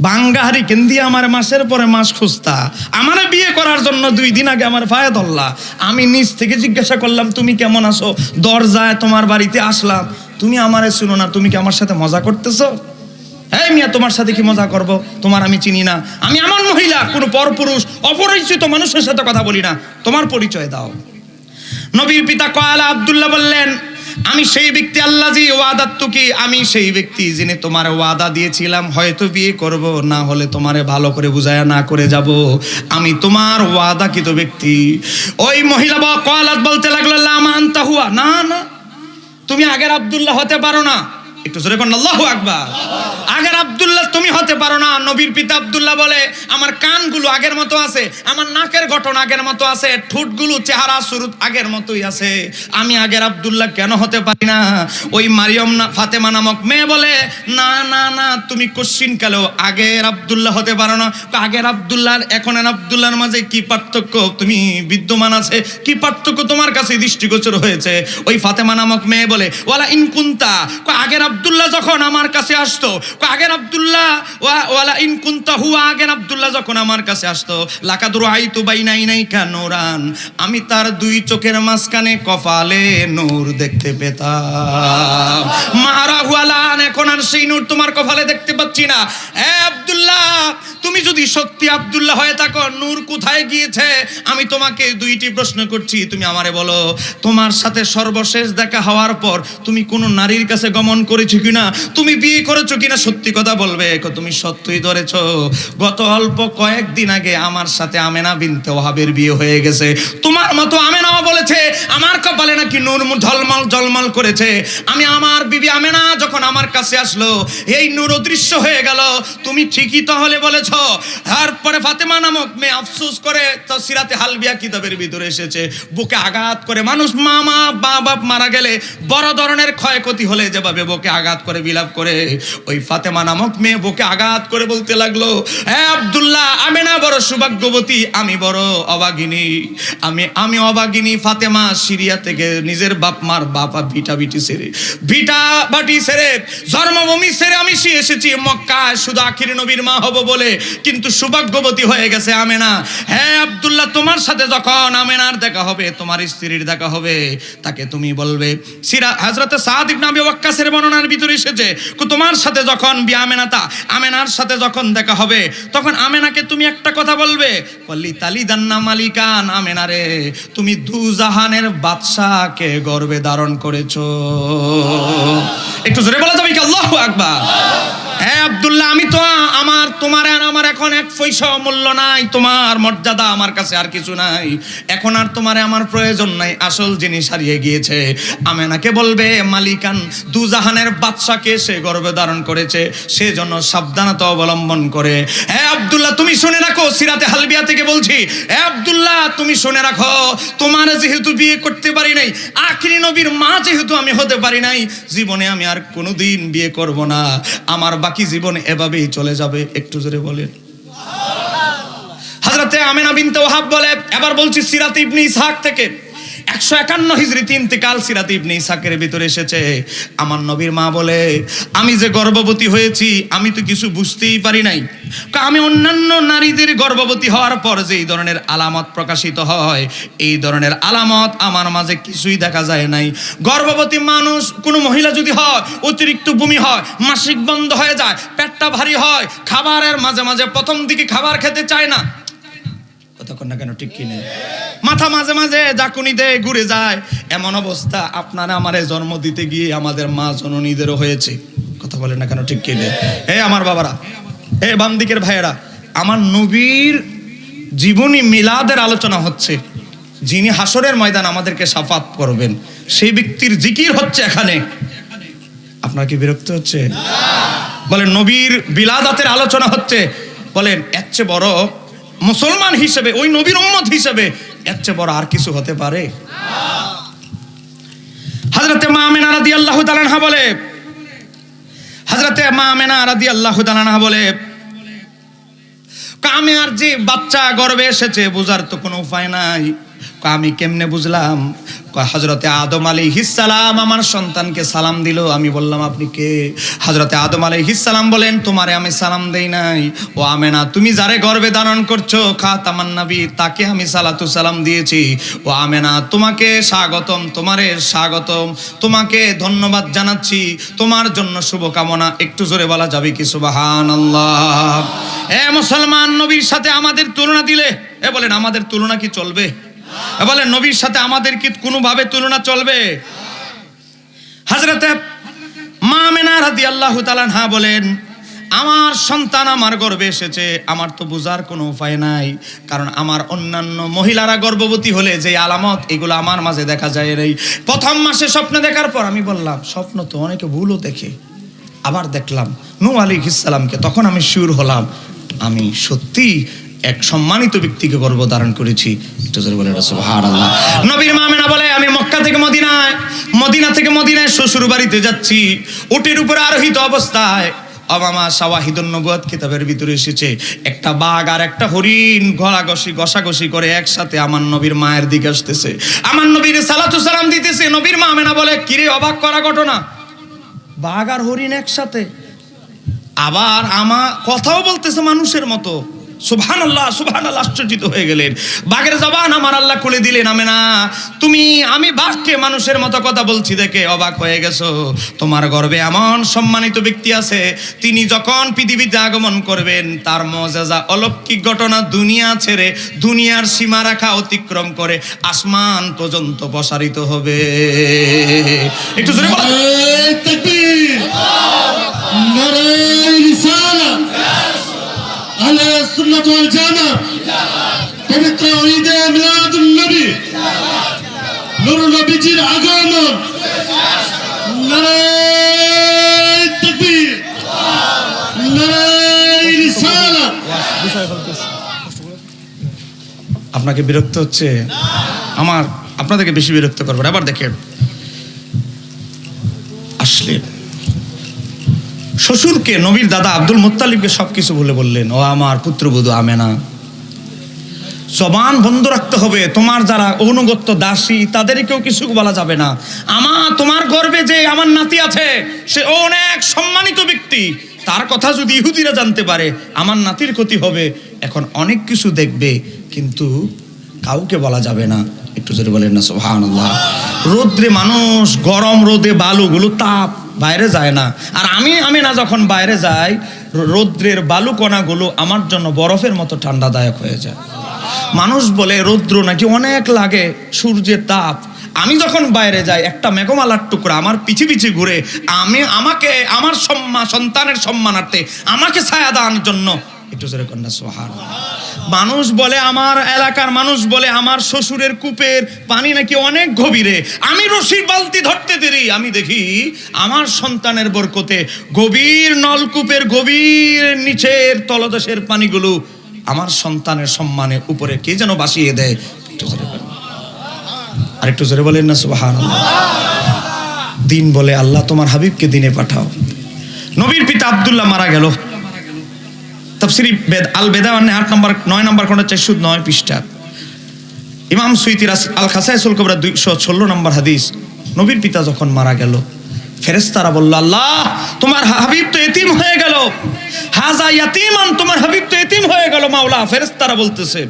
বাঙ্গাহারি কেন্দি আমার মাসের পরে মাস খুঁজতা, আমার বিয়ে করার জন্য 2 দিন আগে আমার পায়ে ধরলা। আমি নিজ থেকে জিজ্ঞাসা করলাম তুমি কেমন আছো, দরজায় তোমার বাড়িতে আসলাম, তুমি আমারে শুনো না, তুমি কি আমার সাথে মজা করতেছো? এই মিয়া, তোমার সাথে কি মজা করব? তোমার আমি চিনি না, আমি এমন মহিলা, কোনো পরপুরুষ অপরিচিত মানুষের সাথে কথা বলি না, তোমার পরিচয় দাও। নবীর পিতা কয়ালা আব্দুল্লাহ বললেন, আমি সেই ব্যক্তি আল্লাজি ওয়াদাতুকি, আমি সেই ব্যক্তি যিনি তোমার ওয়াদা দিয়েছিলাম, হয়তো বিয়ে করব, না হলে তোমারে ভালো করে বুঝায়া না করে যাব, আমি তোমার ওয়াদাকৃত ব্যক্তি। ওই মহিলা কয়ালাত বলতে লাগলো, লা মা আনতা হুয়া, না না, তুমি আগের আব্দুল্লাহ হতে পারো না। একটু জোরে কোন আল্লাহু আকবার। আগের আব্দুল্লাহ তুমি হতে পারো না। নবীর পিতা আব্দুল্লাহ বলে, আমার কানগুলো আগের মতো আছে, আমার নাকের গঠন আগের মতো আছে, ঠোঁটগুলো চেহারা সুরত আগের মতোই আছে, আমি আগের আব্দুল্লাহ কেন হতে পারি না? ওই মারিয়ম না ফাতেমা নামক মেয়ে বলে, না না না, তুমি কোশ্চিন কালেও আগের আব্দুল্লাহ হতে পারো না। আগের আব্দুল্লাহ এখনের আব্দুল্লাহর মাঝে কি পার্থক্য তুমি বিদ্যমান আছে, কি পার্থক্য তোমার কাছে দৃষ্টিগোচর হয়েছে? ওই ফাতেমা নামক মেয়ে বলে, ওয়ালা ইনকুন্তা, আগের আব্দুল্লাহ যখন আমার কাছে আসতো, আগের আব্দুল্লাহ ওয়ালা ইন কুনতা হুয়া, আগের আব্দুল্লাহ যখন আমার কাছে আসতো, লাকাদ রাআইতু বাইনাইনাইকা নূরান, আমি তার 2 চোখের মাঝখানে কপালে নূর দেখতে পেতাম। মারা হুয়ালান, এখন আর সেই নূর তোমার কপালে দেখতে পাচ্ছি না। এ আব্দুল্লাহ, তুমি যদি সত্যি আব্দুল্লাহ হয়ে থাকো, নূর কোথায় গিয়েছে? আমি তোমাকে 2টি প্রশ্ন করছি, তুমি আমারে বলো, তোমার সাথে সর্বশেষ দেখা হওয়ার পর তুমি কোন নারীর কাছে গমন করেছো কিনা, তুমি বিয়ে করেছো কিনা, সত্যি কথা বলবে। তুমি সত্যই ধরেছো, গত অল্প কয়েকদিন আগে আমার সাথে আমেনা বিনতে ওহাবের বিয়ে হয়ে গেছে। তোমার মতো আমেনাও বলেছে আমার কপালে নাকি নূর ঝলমল ঝলমল করেছে। আমি আমার বিবি আমেনা যখন আমার কাছে আসলো, এই নূর অদৃশ্য হয়ে গেল। তুমি ঠিকই তাহলে বলেছো। তারপরে ফাতেমা নামক মেয়ে আফসোস করে, তাফসিরাতে হালবিয়া কিতাবের ভিতরে এসেছে, বুকে আঘাত করে, মানুষ মা বাপ মারা গেলে বড় ধরনের ক্ষয়ক্ষতি হলে যেভাবে বুকে আঘাত করে বিলাপ করে, ওই ফাতেমা নামক মেয়ে বুকে আঘাত করে বলতে লাগলো, হে আব্দুল্লাহ, আমেনা বড় সৌভাগ্যবতী, আমি বড় অভাগিনী। আমি অভাগিনী ফাতেমা, সিরিয়া থেকে নিজের বাপ মার বাপা ভিটা বাটি ছেড়ে জন্মভূমি ছেড়ে আমি এসেছি মক্কায় শুধু আখির নবীর মা হব বলে, কিন্তু সৌভাগ্যবতী হয়ে গেছে আমেনা। হে আব্দুল্লাহ, তোমার সাথে যখন আমেনার দেখা হবে, তোমার স্ত্রীর দেখা হবে, তাকে তুমি বলবে, হযরতে সাদ ইবনে আবি ওয়াক্কাসের বর্ণনার ভিতরে এসেছে, তোমার সাথে যখন আমেনার সাথে যখন দেখা হবে, তখন আমেনাকে তুমি একটা কথা বলবে, কল্লি তালি দান্না মালিকান, আমেনা রে, তুমি 2 জাহানের বাদশাকে গর্ভে ধারণ করেছো। একটু জোরে বলা যাবে কি আল্লাহু আকবার? হ্যাঁ আব্দুল্লাহ, আমি তো তোমার এখন 1 পয়সা মূল্য নাই, তোমার মর্যাদা আমার কাছে আর কিছু নাই, এখন আর তোমারে আমার প্রয়োজন নাই, আসল জিনিস হারিয়ে গিয়েছে। আমেনাকে বলবে, মালিকান, 2 জাহানের বাদশাকে সে গর্ভে ধারণ করেছে, সেজন্য সাবধানতা অবলম্বন করে। হ্যাঁ আব্দুল্লাহ, তুমি শুনে রাখো, সিরাতে হালবিয়া থেকে বলছি, হ্যাঁ আব্দুল্লাহ, তুমি শুনে রাখো, তোমার যেহেতু বিয়ে করতে পারি নাই, আখিরি নবীর মা যেহেতু আমি হতে পারি নাই, জীবনে আমি আর কোনোদিন বিয়ে করব না, আমার বাকি জীবন এভাবেই চলে যাবে। একটু জোরে বলেন। হযরতে আমেনা বিনতে ওহাব বলে, এবার বলছি সিরাত ইবনে ইসহাক থেকে, 151 হিজরিতে ইন্তেকাল সিরাত ইবনে ইসহাকের ভিতরে এসেছে। আমার নবীর মা বলে, আমি যে গর্ভবতী হয়েছি আমি তো কিছু বুঝতেই পারি নাই। আমি অন্যান্য নারীদের গর্ভবতী হওয়ার পর যে এই ধরনের আলামত প্রকাশিত হয়, এই ধরনের আলামত আমার মাঝে কিছুই দেখা যায় নাই। গর্ভবতী মানুষ, কোনো মহিলা যদি হয়, অতিরিক্ত বমি হয়, মাসিক বন্ধ হয়ে যায়, পেটটা ভারী হয়, খাবারের মাঝে মাঝে প্রথম দিকে খাবার খেতে চায় না, কতক্ষণ না কেন ঠিক কিনে, মাথা মাঝে মাঝে জাকুনি দেয়, ঘুরে যায়, এমন অবস্থা আপনারা আমারে জন্ম দিতে গিয়ে আমাদের মা জননীদেরও হয়েছে। কথা বলে না কেন ঠিক কিনে? হে আমার বাবারা, হে বাম দিকের ভাইয়েরা, আমার নবীর জীবনী মিলাদের আলোচনা হচ্ছে। যিনি হাসরের ময়দান আমাদেরকে শাফাত করবেন, সেই ব্যক্তির জিকির হচ্ছে এখানে। আপনার কি বিরক্ত হচ্ছে? বলেন নবীর বিলাদাতের আলোচনা হচ্ছে। বলেন এর চেয়ে বড় মুসলমান হিসেবে, ওই নবীর উম্মত হিসেবে এর চেয়ে বড় আর কিছু হতে পারে? হযরতে মা আমেনা রাদিয়াল্লাহু তাআলা আনহা বলে, হযরতে মা আমেনা রাদিয়াল্লাহু তাআলা আনহা বলে, আমি আর যে বাচ্চা গর্ভে এসেছে বোঝার তো কোনো উপায় নাই। আমি কেমনে বুঝলাম? হযরতে আদম আলাইহিস সালাম আমার সন্তানকে সালাম দিল। আমি বললাম আপনি কে? হযরতে আদম আলাইহিস সালাম বলেন, তোমারে আমি সালাম দেই নাই, ও আমেনা তুমি যারে গর্ভে ধারণ করছো খাতামান নবী, তাকে আমি সালাতু সালাম দিয়েছি। ও আমেনা তোমাকে স্বাগতম, তোমারে স্বাগতম, তোমাকে ধন্যবাদ জানাচ্ছি, তোমার জন্য শুভকামনা। একটু জোরে বলা যাবে কি সুবহানাল্লাহ? এ মুসলমান, নবীর সাথে আমাদের তুলনা দিলে, এ বলেন আমাদের তুলনা কি চলবে? বলেন নবীর সাথে আমাদের কি কোনোভাবে তুলনা চলবে? হযরতে মা আমেনা রাদিয়াল্লাহু তাআলা আনহা বলেন, আমার সন্তান আমার গর্ভে এসেছে, আমার তো বোঝার কোনো উপায় নাই, কারণ আমার অন্যান্য মহিলারা গর্ভবতী হলে যে আলামত, এগুলো আমার মাঝে দেখা যায় নাই। প্রথম মাসে স্বপ্ন দেখার পর আমি বললাম, স্বপ্ন তো অনেকে ভুলও দেখে। আবার দেখলাম নূহ আলাইহিস সালামকে, তখন আমি শিওর হলাম আমি সত্যি এক সম্মানিত ব্যক্তিকে গর্ভ ধারণ করেছি। সুবহানাল্লাহ। নবীর মা আমেনা বলে, আমি মক্কা থেকে মদিনায়, মদিনা থেকে মদিনায় শ্বশুর বাড়িতে যাচ্ছি, উটের উপরে আরোহিত অবস্থায় অবামা শাওয়াহিদুন নবুওয়াত কিতাবের ভিতরে এসেছে, একটা বাঘ আর একটা হরিণ ঘষাঘষি করে একসাথে আমার নবীর মায়ের দিকে আসতেছে, আমার নবীর সালাতু সালাম দিতেছে। নবীর মা আমেনা বলে, কিরে অবাক করা ঘটনা, বাঘ আর হরিণ একসাথে, আবার আমার কথাও বলতেছে মানুষের মতো। সুবহানাল্লাহ, সুবহানাল্লাহ, আশ্চর্যিত হয়ে গেলেন। বাঘের জবান আমার আল্লাহ খুলে দিলেন। আমেনা আমি বাঘকে মানুষের মতো কথা বলছি দেখে অবাক হয়ে গেছো। তোমার গর্ভে এমন সম্মানিত ব্যক্তি আছে, তিনি যখন পৃথিবীতে আগমন করবেন তার মুজিজা, অলৌকিক ঘটনা দুনিয়া ছেড়ে, দুনিয়ার সীমারেখা অতিক্রম করে আসমান পর্যন্ত প্রসারিত হবে। একটু জোরে বলো তাকবীর, নারে রিসালাত, আহলে সুন্নাত ওয়াল জামাত, পবিত্র ঈদে মিলাদুন নবী, নূরুল নবীজির আগমন, নারে তাকবীর, নারে রিসালাত। আপনাকে বিরক্ত হচ্ছে? আমার আপনাদেরকে বেশি বিরক্ত করবো না। আবার দেখেন, আসলেন শ্বশুরকে, নবীর দাদা আব্দুল মুত্তালিবকে সবকিছু বলে বললেন, ও আমার পুত্রবধূ আমেনা, জবান বন্ধ রাখতে হবে, তোমার যারা অনুগত্য দাসী তাদেরকেও কিছু বলা যাবে না। তোমার গর্ভে যে আমার নাতি আছে সে অনেক সম্মানিত ব্যক্তি, তার কথা যদি ইহুদিরা জানতে পারে আমার নাতির ক্ষতি হবে। এখন অনেক কিছু দেখবে কিন্তু কাউকে বলা যাবে না। একটু জোরে বলেন না সুবহানাল্লাহ। রোদ্রে মানুষ, গরম রোদে বালুগুলো তাপ, বাইরে যায় না। আর আমি না যখন বাইরে যাই, রৌদ্রের বালু কণাগুলো আমার জন্য বরফের মতো ঠান্ডাদায়ক হয়ে যায়। মানুষ বলে রৌদ্র নাকি অনেক লাগে, সূর্যের তাপ। আমি যখন বাইরে যাই, একটা মেঘমালার টুকরা আমার পিছে পিছে ঘুরে আমাকে আমার সন্তানের সম্মানার্থে আমাকে ছায়া দেওয়ার জন্য, একটু জোরে কন্যা সুবহানাল্লাহ। মানুষ বলে, আমার এলাকার মানুষ বলে আমার শ্বশুরের কূপের পানি নাকি অনেক গভীরে। আমি রশির বালতি ধরতে দেরি, আমি দেখি আমার সন্তানের বরকতে গভীর নলকূপের গভীর নিচের তলদেশের পানিগুলো আমার সন্তানের সম্মানে উপরে কে যেন বাসিয়ে দেয়। একটু জোরে বলেন, আর একটু জোরে বলেন না সুবহানাল্লাহ। দিন বলে, আল্লাহ তোমার হাবিবকে দিনে পাঠাও। নবীর পিতা আব্দুল্লাহ মারা গেল। তাফসীর আল বেদাওয়ানে 9 নম্বর খণ্ড 409 পৃষ্ঠা। ইমাম সুয়ুতী আল খাসাইসুল কুবরা 216 নম্বর হাদিস, নবীর পিতা যখন মারা গেল ফেরেশতারা বলল, আল্লাহ তোমার হাবিব তো এতিম হয়ে গেল, হাজা ইয়াতীমান, তোমার হাবিব তো এতিম হয়ে গেল মাওলা। ফেরেশতারা বলতেছে,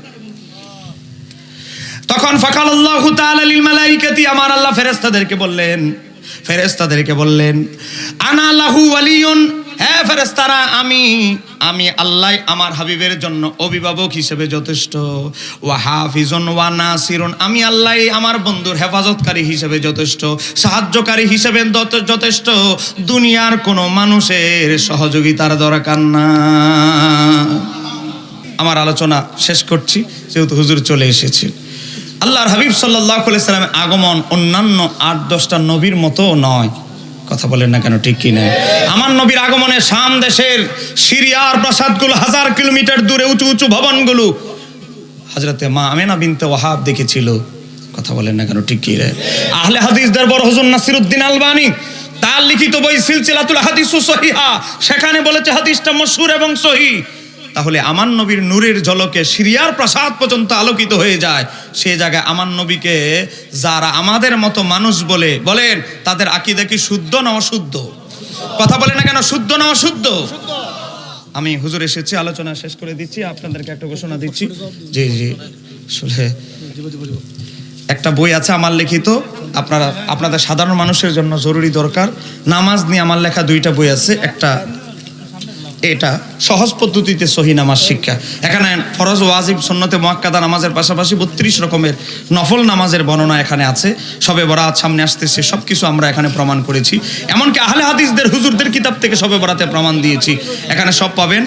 তখন ফাকালাল্লাহু তাআলা লিল মালাইকাতি, আমার আল্লাহ ফেরেশতাদেরকে বললেন আনা লাহু ওয়ালিয়ুন, হ্যাঁ ফেরেশতারা আমি আল্লাহ আমার হাবিবের জন্য অভিভাবক হিসেবে যথেষ্ট, ওয়া হাফিজুন ওয়া নাসিরুন, আমি আল্লাহ আমার বন্ধুর হেফাজতকারী হিসেবে যথেষ্ট, সাহায্যকারী হিসেবে যথেষ্ট, দুনিয়ার কোনো মানুষের সহযোগিতার দরকার না। আমার আলোচনা শেষ করছি, যেহেতু হুজুর চলে এসেছে। আল্লাহর হাবিব সাল্লাল্লাহু আলাইহি সাল্লামের আগমন অন্যান্য 8-10টা নবীর মতো নয়। কথা বলেন না কেন, ঠিক কি না? আমার নবীর আগমনে শাম দেশের সিরিয়ার প্রাসাদগুলো, 1000 কিলোমিটার দূরে উঁচু উঁচু ভবনগুলো হযরতে মা আমেনা বিনতে ওয়াহাব দেখেছিল। কথা বলেন না কেন, ঠিক কি রে? আহলে হাদিসদের বড় হুজুর নাসিরউদ্দিন আলবানী তার লিখিত বই সিলসিলাতুল হাদিসুস সহিহা, সেখানে বলেছে হাদিসটা মশহুর এবং সহিহ। তাহলে আমার নবীর নূরের ঝলকে সিরিয়ার প্রাসাদ পর্যন্ত আলোকিত হয়ে যায়। সেই জায়গায় আমার নবীকে যারা আমাদের মতো মানুষ বলেন, তাদের আকীদা কি শুদ্ধ না অশুদ্ধ? কথা বলে না কেন, শুদ্ধ না অশুদ্ধ? আমি হুজুর এসেছি, আলোচনা শেষ করে দিচ্ছি, আপনাদেরকে একটা ঘোষণা দিচ্ছি। জি আসলে একটা বই আছে আমার লিখিত, আপনাদের সাধারণ মানুষের জন্য জরুরি দরকার, নামাজ নিয়ে আমার লেখা 2টা বই আছে। একটা এটা সহজ পদ্ধতিতে সহি নামাজ শিক্ষা, এখানে ফরজ ওয়াজিব সুন্নতে মুআক্কাদা নামাজের পাশাপাশি 32 রকমের নফল নামাজের বর্ণনা এখানে আছে। শবে বরাত সামনে আসতেছে, সবকিছু আমরা এখানে প্রমাণ করেছি। এমনকি আহলে হাদিসদের হুজুরদের কিতাব থেকে শবে বরাতে প্রমাণ দিয়েছি। এখানে সব পাবেন।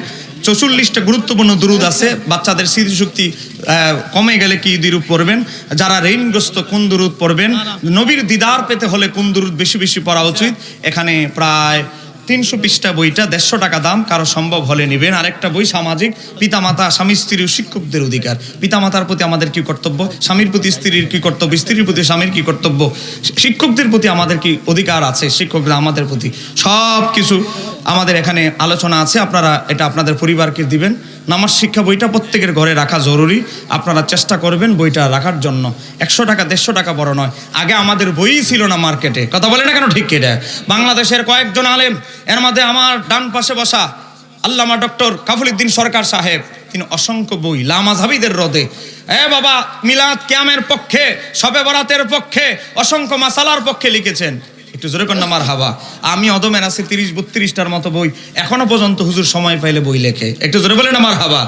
44টা গুরুত্বপূর্ণ দুরুদ আছে। বাচ্চাদের স্মৃতিশক্তি কমে গেলে কি দুরুদ পড়বেন, যারা ঋণগ্রস্ত কোন দুরুদ পড়বেন, নবীর দিদার পেতে হলে কোন দুরুদ বেশি বেশি পড়া উচিত। এখানে প্রায় 300 পৃষ্ঠা, বইটা 150 টাকা দাম, কারো সম্ভব হলে নেবেন। আরেকটা বই সামাজিক, পিতামাতা স্বামী স্ত্রী ও শিক্ষকদের অধিকার। পিতামাতার প্রতি আমাদের কি কর্তব্য, স্বামীর প্রতি স্ত্রীর কি কর্তব্য, স্ত্রীর প্রতি স্বামীর কি কর্তব্য, শিক্ষকদের প্রতি আমাদের কি অধিকার আছে, শিক্ষকরা আমাদের প্রতি, সব কিছু আমাদের এখানে আলোচনা আছে। আপনারা এটা আপনাদের পরিবারকে দিবেন। নামাজ শিক্ষা বইটা প্রত্যেকের ঘরে রাখা জরুরি, আপনারা চেষ্টা করবেন বইটা রাখার জন্য। 100 টাকা 150 টাকা বড় নয়। আগে আমাদের বইই ছিল না মার্কেটে। কথা বলে না কেন, ঠিক এটা? বাংলাদেশের কয়েকজন আলেম, এর মধ্যে আমার ডান পাশে বসা আল্লামা ডক্টর কাফলউদ্দিন সরকার সাহেব, তিনি অসংখ্য বই লামাযহাবীদের রদে, বাবা মিলাদ কিয়ামের পক্ষে, শবে বরাতের পক্ষে, অসংখ্য মাসালার পক্ষে লিখেছেন। একটু জোরে কর না মারহাবা। আমি অদমের আছে 30-32টার মতো বই, এখনো পর্যন্ত হুজুর সময় পাইলে বই লেখে। একটু জোরে বলে না মারহাবা।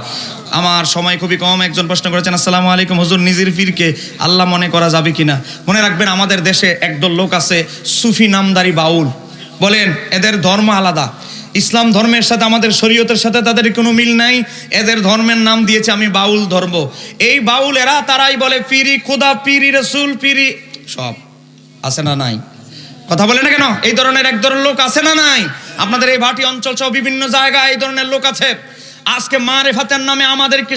আমার সময় খুবই কম। একজন প্রশ্ন করেছেন, আসসালামু আলাইকুম হুজুর, নিজের পীরকে আল্লাহ মনে করা যাবে কিনা? মনে রাখবেন, আমাদের দেশে একদল লোক আছে সুফি নামদারি বাউল, বলেন এদের ধর্ম আলাদা, ইসলাম ধর্মের সাথে আমাদের শরীয়তের সাথে তাদের কোনো মিল নাই। এদের ধর্মের নাম দিয়েছে আমি বাউল ধর্ম। এই বাউল এরা তারাই বলে পীরি খোদা, পীরি রসুল, পীরি সব আছে না নাই? কথা বলে না কেন? এই ধরনের এক ধরনের লোক আছে না নাই? আপনাদের এই ভাটি অঞ্চল সহ বিভিন্ন জায়গায় এই ধরনের লোক আছে। আজকে মারেফাতের নামে আমাদেরকে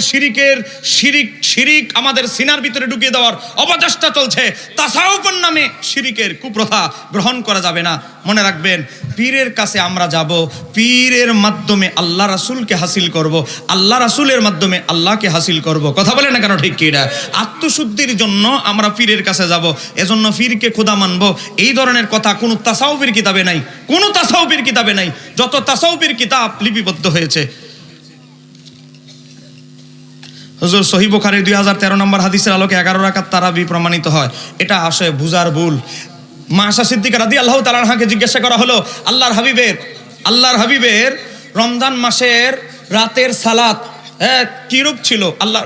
শিরিক আমাদের সিনার ভিতরে ঢুকিয়ে দেওয়ার অপচেষ্টা চলছে। তাসাউফের নামে শিরিকের কুপ্রথা গ্রহণ করা যাবে না। মনে রাখবেন, পীরের কাছে আমরা যাব, পীরের মাধ্যমে আল্লাহ রাসূলকে হাসিল করব, আল্লাহ রাসূলের মাধ্যমে আল্লাহকে হাসিল করব। কথা বলে না কেন, ঠিক কি না? আত্মশুদ্ধির জন্য আমরা পীরের কাছে যাব, এজন্য পীরকে খোদা মানব, এই ধরনের কথা কোনো তাসাউফের কিতাবে নাই, কোনো তাসাউফের কিতাবে নাই। যত তাসাউফের কিতাব লিপিবদ্ধ হয়েছে, হুজুর সহিহ বুখারী 2013 নম্বর হাদিসের আলোকে 11 রাকাত তারাবি প্রমাণিত হয়। এটা আসলে বুজার ভুল। মা আয়েশা সিদ্দিকা রাদিয়াল্লাহু তাআলা আনহাকে জিজ্ঞাসা করা হলো, আল্লাহর হাবিবের রমজান মাসের রাতের সালাত কিরূপ ছিল?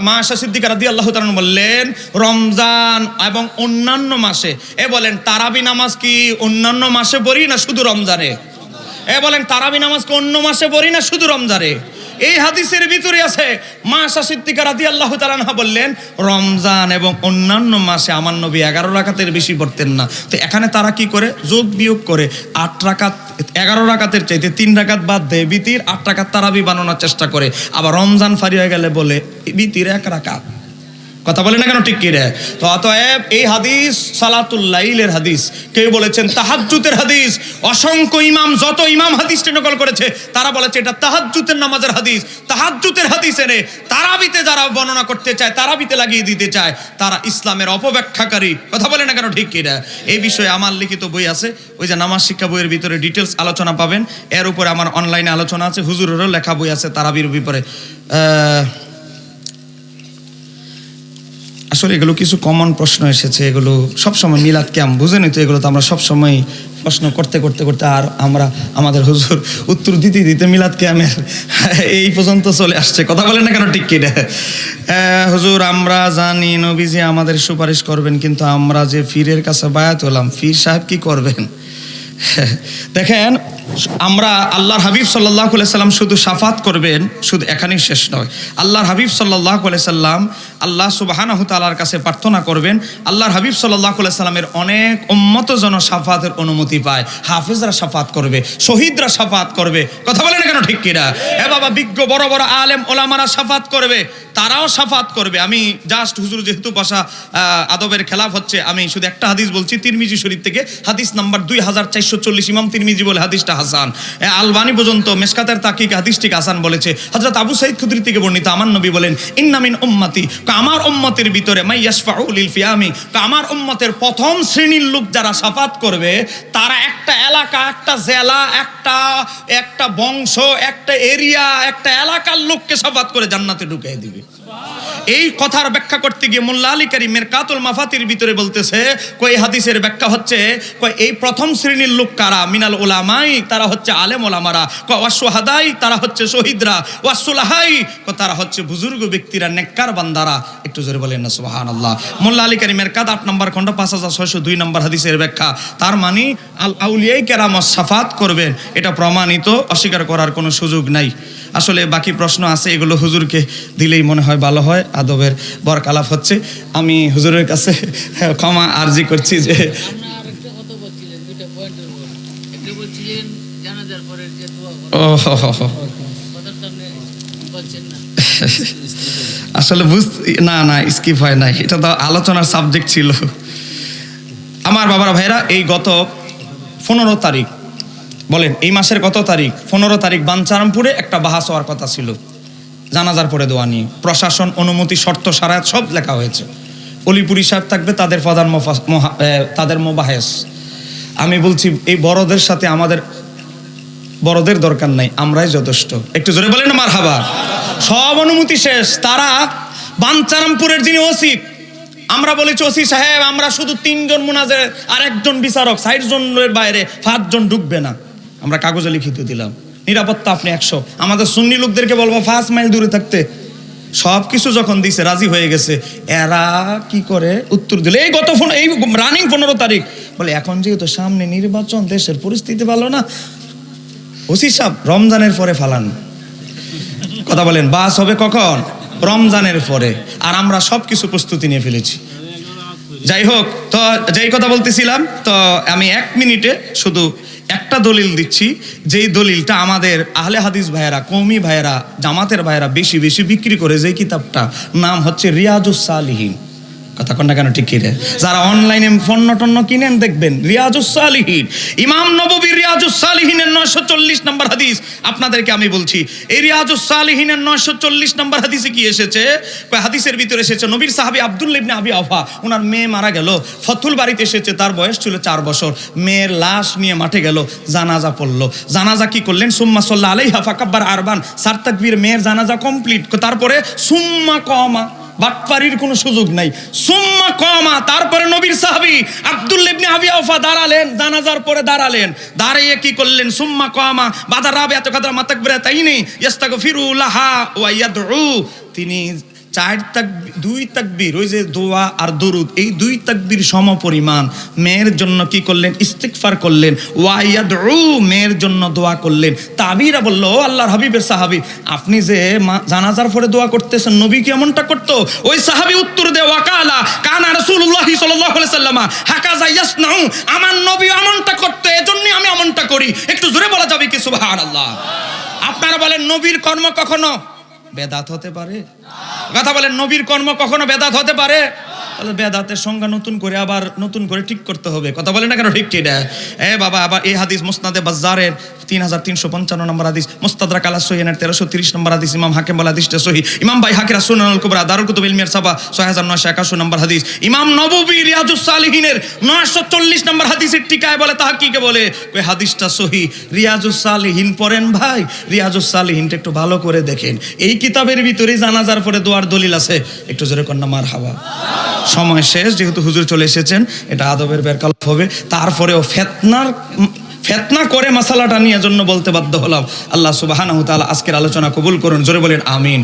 মা আয়েশা সিদ্দিকা রাদিয়াল্লাহু তাআলা বললেন, রমজান এবং অন্যান্য মাসে। বলেন তারাবি নামাজ কি অন্যান্য মাসে পড়ি না শুধু রমজানে? বলেন তারাবি নামাজ কি অন্য মাসে পড়ি না শুধু রমজানে? এই হাদিসের ভিতরে আছে মা আয়েশা সিদ্দিকা রাদিয়াল্লাহু তাআলা আনহা বললেন, রমজান এবং অন্যান্য মাসে আমার নবী 11 রাকাতের বেশি পড়তেন না। তো এখানে তারা কি করে? যোগ বিয়োগ করে 8 রাকাত, 11 রাকাতের চাইতে 3 রাকাত বাদ দেয়, বিতির 8 রাকাত তারাবি বানানোর চেষ্টা করে। আবার রমজান ফারি হয়ে গেলে বলে বিতির 1 রাকাত। কথা বলে না কেন, ঠিক কি রে? তো অতএব এই হাদিস সালাতুল লাইলের হাদিস, কেউ বলেছেন তাহাজ্জুদের হাদিস। অসংখ্য ইমাম, যত ইমাম হাদিসটি নকল করেছে তারা বলেছে এটা তাহাজ্জুদের নামাজের হাদিস। তাহাজ্জুদের হাদিস এনে তারাবিতে যারা বর্ণনা করতে চায়, তারাবিতে লাগিয়ে দিতে চায়, তারা ইসলামের অপব্যাখ্যাকারী। কথা বলে না কেন, ঠিক কি রে? এই বিষয়ে আমার লিখিত বই আছে, ওই যে নামাজ শিক্ষা বইয়ের ভিতরে ডিটেলস আলোচনা পাবেন। এর উপরে আমার অনলাইনে আলোচনা আছে, হুজুরেরও লেখা বই আছে তারাবির ব্যাপারে। আসলে এগুলো কিছু কমন প্রশ্ন এসেছে, এগুলো সবসময় মিলাদ ক্যাম্প বুঝেনি তো, এগুলো তো আমরা সবসময় প্রশ্ন করতে করতে করতে আর আমরা আমাদের হুজুর উত্তর দিতে দিতে মিলাদ ক্যাম্পের এই পর্যন্ত চলে আসছে। কথা বলে না কেন, ঠিক কি রে? হুজুর আমরা জানি নবীজি আমাদের সুপারিশ করবেন, কিন্তু আমরা যে পীরের কাছে বায়াত হলাম, পীর সাহেব কি করবেন? দেখেন, আমরা আল্লাহর হাবিব সাল্লাল্লাহু আলাইহি সাল্লাম শুধু শাফাত করবেন, শুধু এখানেই শেষ নয়। আল্লাহর হাবিব সাল্লাল্লাহু আলাইহি সাল্লাম আল্লাহ সুবহানাহু তাআলার কাছে প্রার্থনা করবেন, আল্লাহর হাবিব সাল্লাল্লাহু আলাইহি সাল্লামের অনেক উম্মত যেন শাফাতের অনুমতি পায়। হাফেজরা শাফাত করবে, শহীদরা শাফাত করবে। কথা বলে না কেন, ঠিক কিনা? বাবা, বিজ্ঞ বড় বড় আলেম ওলামারা শাফাত করবে, তারাও শাফাত করবে। আমি জাস্ট হুজুর যেহেতু ভাষা আদবের খেলাফ হচ্ছে, আমি শুধু একটা হাদিস বলছি তিরমিজি শরীফ থেকে, হাদিস নাম্বার 2440, ইমাম তিরমিজি বলে হাদিসটা হাসান। আলবানী পর্যন্ত মেশকাতের তাকিক হাদিসটিকে হাসান বলেছে। হযরত আবু সাঈদ খুদরি থেকে বর্ণিত, আমার নবী বলেন ইন্না মিন উম্মতি, আমার উম্মতের ভিতরে মাই ইয়াশফাউ লিল ফিয়ামি, আমার উম্মতের প্রথম শ্রেণীর লোক যারা শাফাত করবে, তারা একটা এলাকা, একটা জেলা, একটা বংশ, একটা এরিয়া, একটা এলাকার লোককে শাফাত করে জান্নাতে ঢুকিয়ে দিবে। এই কথার ব্যাখ্যা করতে গিয়ে মোল্লা আলী কারী মিরকাতুল মাফাতির ভিতরে বলতেছে, কই হাদিসের ব্যাখ্যা হচ্ছে, কই এই প্রথম শ্রেণীর লোক কারা? মিনাল উলামাই, তারা হচ্ছে আলেম ওলামারা, ওয়াসুহাদাই, তারা হচ্ছে শহীদরা, ওয়াসুলাহাই, তারা হচ্ছে বুজুর্গ ব্যক্তিরা, নেককার বান্দারা। একটু জোরে বলেন না সুবহানাল্লাহ। মোল্লা আলী কারী মিরকাত 8 নম্বর খণ্ড 5602 নম্বর হাদিসের ব্যাখ্যা। তার মানে আল আউলিয়ায়ে কেরাম শাফাত করবেন, এটা প্রমাণিত, অস্বীকার করার কোনো সুযোগ নাই। আসলে বাকি প্রশ্ন আছে, এগুলো হুজুরকে দিলেই মনে হয় ভালো হয়। আদবের বরকালাপ হচ্ছে, আমি হুজুরের কাছে ক্ষমা আরজি করছি যে আসলে না স্কিপ হয় নাই, এটা তো আলোচনার সাবজেক্ট ছিল। আমার বাবার ভাইরা, এই গত 15 তারিখ, বলেন এই মাসের কত তারিখ? 15 তারিখ বাঞ্চারামপুরে একটা বাহাস হওয়ার কথা ছিল জানাজার পরে দোয়া নিয়ে। প্রশাসন অনুমতি, শর্ত, সারায়াত সব লেখা হয়েছে। অলিপুরি সাহেব থাকবে, তাদের প্রধান তাদের মোবাহেস। আমি বলছি এই বড়দের সাথে আমাদের বড়দের দরকার নাই, আমরাই যথেষ্ট। একটু জোরে বলেন না মারহাবা। সব অনুমতি শেষ। তারা বাঞ্চারামপুরের যিনি ওসি, আমরা বলেছি ওসি সাহেব আমরা শুধু 3 জন মুনাজের আর 1 জন বিচারক, 60 জনের বাইরে 5 জন ঢুকবে না। আমরা কাগজে লিখিত দিলাম, নিরাপত্তা আপনি 100। আমাদের সুন্নি লোকদেরকে বলবো 5 মাইল দূরে থাকতে। সব কিছু যখন দিছে, রাজি হয়ে গেছে, এরা কি করে উত্তর দিলে এই গত এই রানিং 15 তারিখ বলে, এখন যেহেতু সামনে নির্বাচন, দেশের পরিস্থিতি ভালো না, ওসি সাহেব রমজানের পরে ফালান। কথা বলেন, বাস হবে কখন? রমজানের পরে। আর আমরা সব কিছু প্রস্তুতি নিয়ে ফেলেছি। যাই হোক, তো যেই কথা বলতেছিলাম, তো আমি 1 মিনিটে শুধু একটা দলিল দিচ্ছি, যেই দলিলটা আমাদের আহলে হাদিস ভাইয়েরা, কওমি ভাইয়েরা, জামাতের ভাইয়েরা বেশি বেশি বিক্রি করে। যেই কিতাবটা নাম হচ্ছে রিয়াজুস সালিহিন। কথা কন না কেন, ঠিক কি রে? যারা অনলাইনে পণ্য টন্য কিনেন দেখবেন রিয়াজুস সালিহিন, ইমাম নববী রিয়াজুস সালিহিনের 940 নম্বর হাদিস আপনাদেরকে আমি বলছি। এই রিয়াজুস সালিহিনের 940 নম্বর হাদিসে কি এসেছে? হাদিসের ভিতরে এসেছে, নবীর সাহাবী আব্দুল্লাহ ইবনে আবি আওফা, ওনার মেয়ে মারা গেল, ফতুল বাড়িতে এসেছে, তার বয়স ছিল 4 বছর। মেয়ের লাশ নিয়ে মাঠে গেল, জানাজা পড়লো। জানাজা কি করলেন? সুম্মা সাল্লা আলাইহা ফাকাব্বার আরবান, 4 তাকবীর, মেয়ের জানাজা কমপ্লিট। তারপরে সুম্মা কমা, বাটপারির কোনো সুযোগ নাই, সুম্মা কমা। তারপরে নবীর সাহাবী আব্দুল্লাহ ইবনে আবি আওফা দাঁড়ালেন, জানাজার পরে দাঁড়ালেন, দাঁড়িয়ে কি করলেন? সুম্মা কমা বাদা রাবিআতু কাদরা মাতাকবিরাতাইনি ইস্তাগফিরু লাহা ওয়া ইয়াদউ। তিনি 2 তাকবীর, ওই যে দোয়া আর দরুদ, এই 2 তাকবীর সম পরিমাণ মেয়ের জন্য কি করলেন? ইস্তিগফার করলেন। ওয়া ইয়াদউ, মেয়ের জন্য দোয়া করলেন। তাবিরা বলল, ও আল্লাহর হাবিবের সাহাবী, আপনি যে জানাজার পরে দোয়া করতেছেন, নবী কি এমনটা করতো? ওই সাহাবী উত্তর দেয়, ওয়াকালা কানা রাসূলুল্লাহ সাল্লাল্লাহু আলাইহি ওয়াসাল্লাম হাকাযা ইয়াসনাউ, আমার নবী এমনটা করতো, এজন্যই আমি এমনটা করি। একটু জোরে বলা যাবে কি সুবহানাল্লাহ? আপনারা বলেন নবীর কর্ম কখনো বেদাত হতে পারে? কথা বলেন, নবীর কর্ম কখনো বেদাত হতে পারে? তাহলে বেদাতের সংজ্ঞা নতুন করে আবার নতুন করে ঠিক করতে হবে। কথা বলেন না কেন? ঠিক ঠিক বাবা, আবার এই হাদিস মুসনাদে বাজ্জারের 3355 নম্বর হাদিস, মুস্তাদরাক আলা সহিহের 1330 নম্বর হাদিস, ইমাম হাকিম বলে হাদিসটা সহিহ, ইমাম বাইহাকির সুনানুল কুবরা, দারুল কুতুব ইলমিয়ার সাবা 6981 নম্বর হাদিস, ইমাম নববী রিয়াজুস সালিহিনের 940 নম্বর হাদিসের টিকায় বলে, তাহকিকে বলে ওই হাদিসটা সহিহ। রিয়াজুস সালিহিন পড়েন ভাই, রিয়াজুস সালিহিনটা একটু ভালো করে দেখেন। এই কিতাবের ভিতরে জানাজার পরে দোয়ার দলিল আছে। একটু জোরে কন্যা মারহাবা। সময় শেষ, যেহেতু হুজুর চলে এসেছেন, এটা আদবের বেরকালাপ হবে। তারপরেও ফেতনা করে মাসালাটা নিয়ে জন্য বলতে বাধ্য হলাম। আল্লাহ সুবহানাহু ওয়া তাআলা আজকের আলোচনা কবুল করুন। জোরে বলেন আমিন।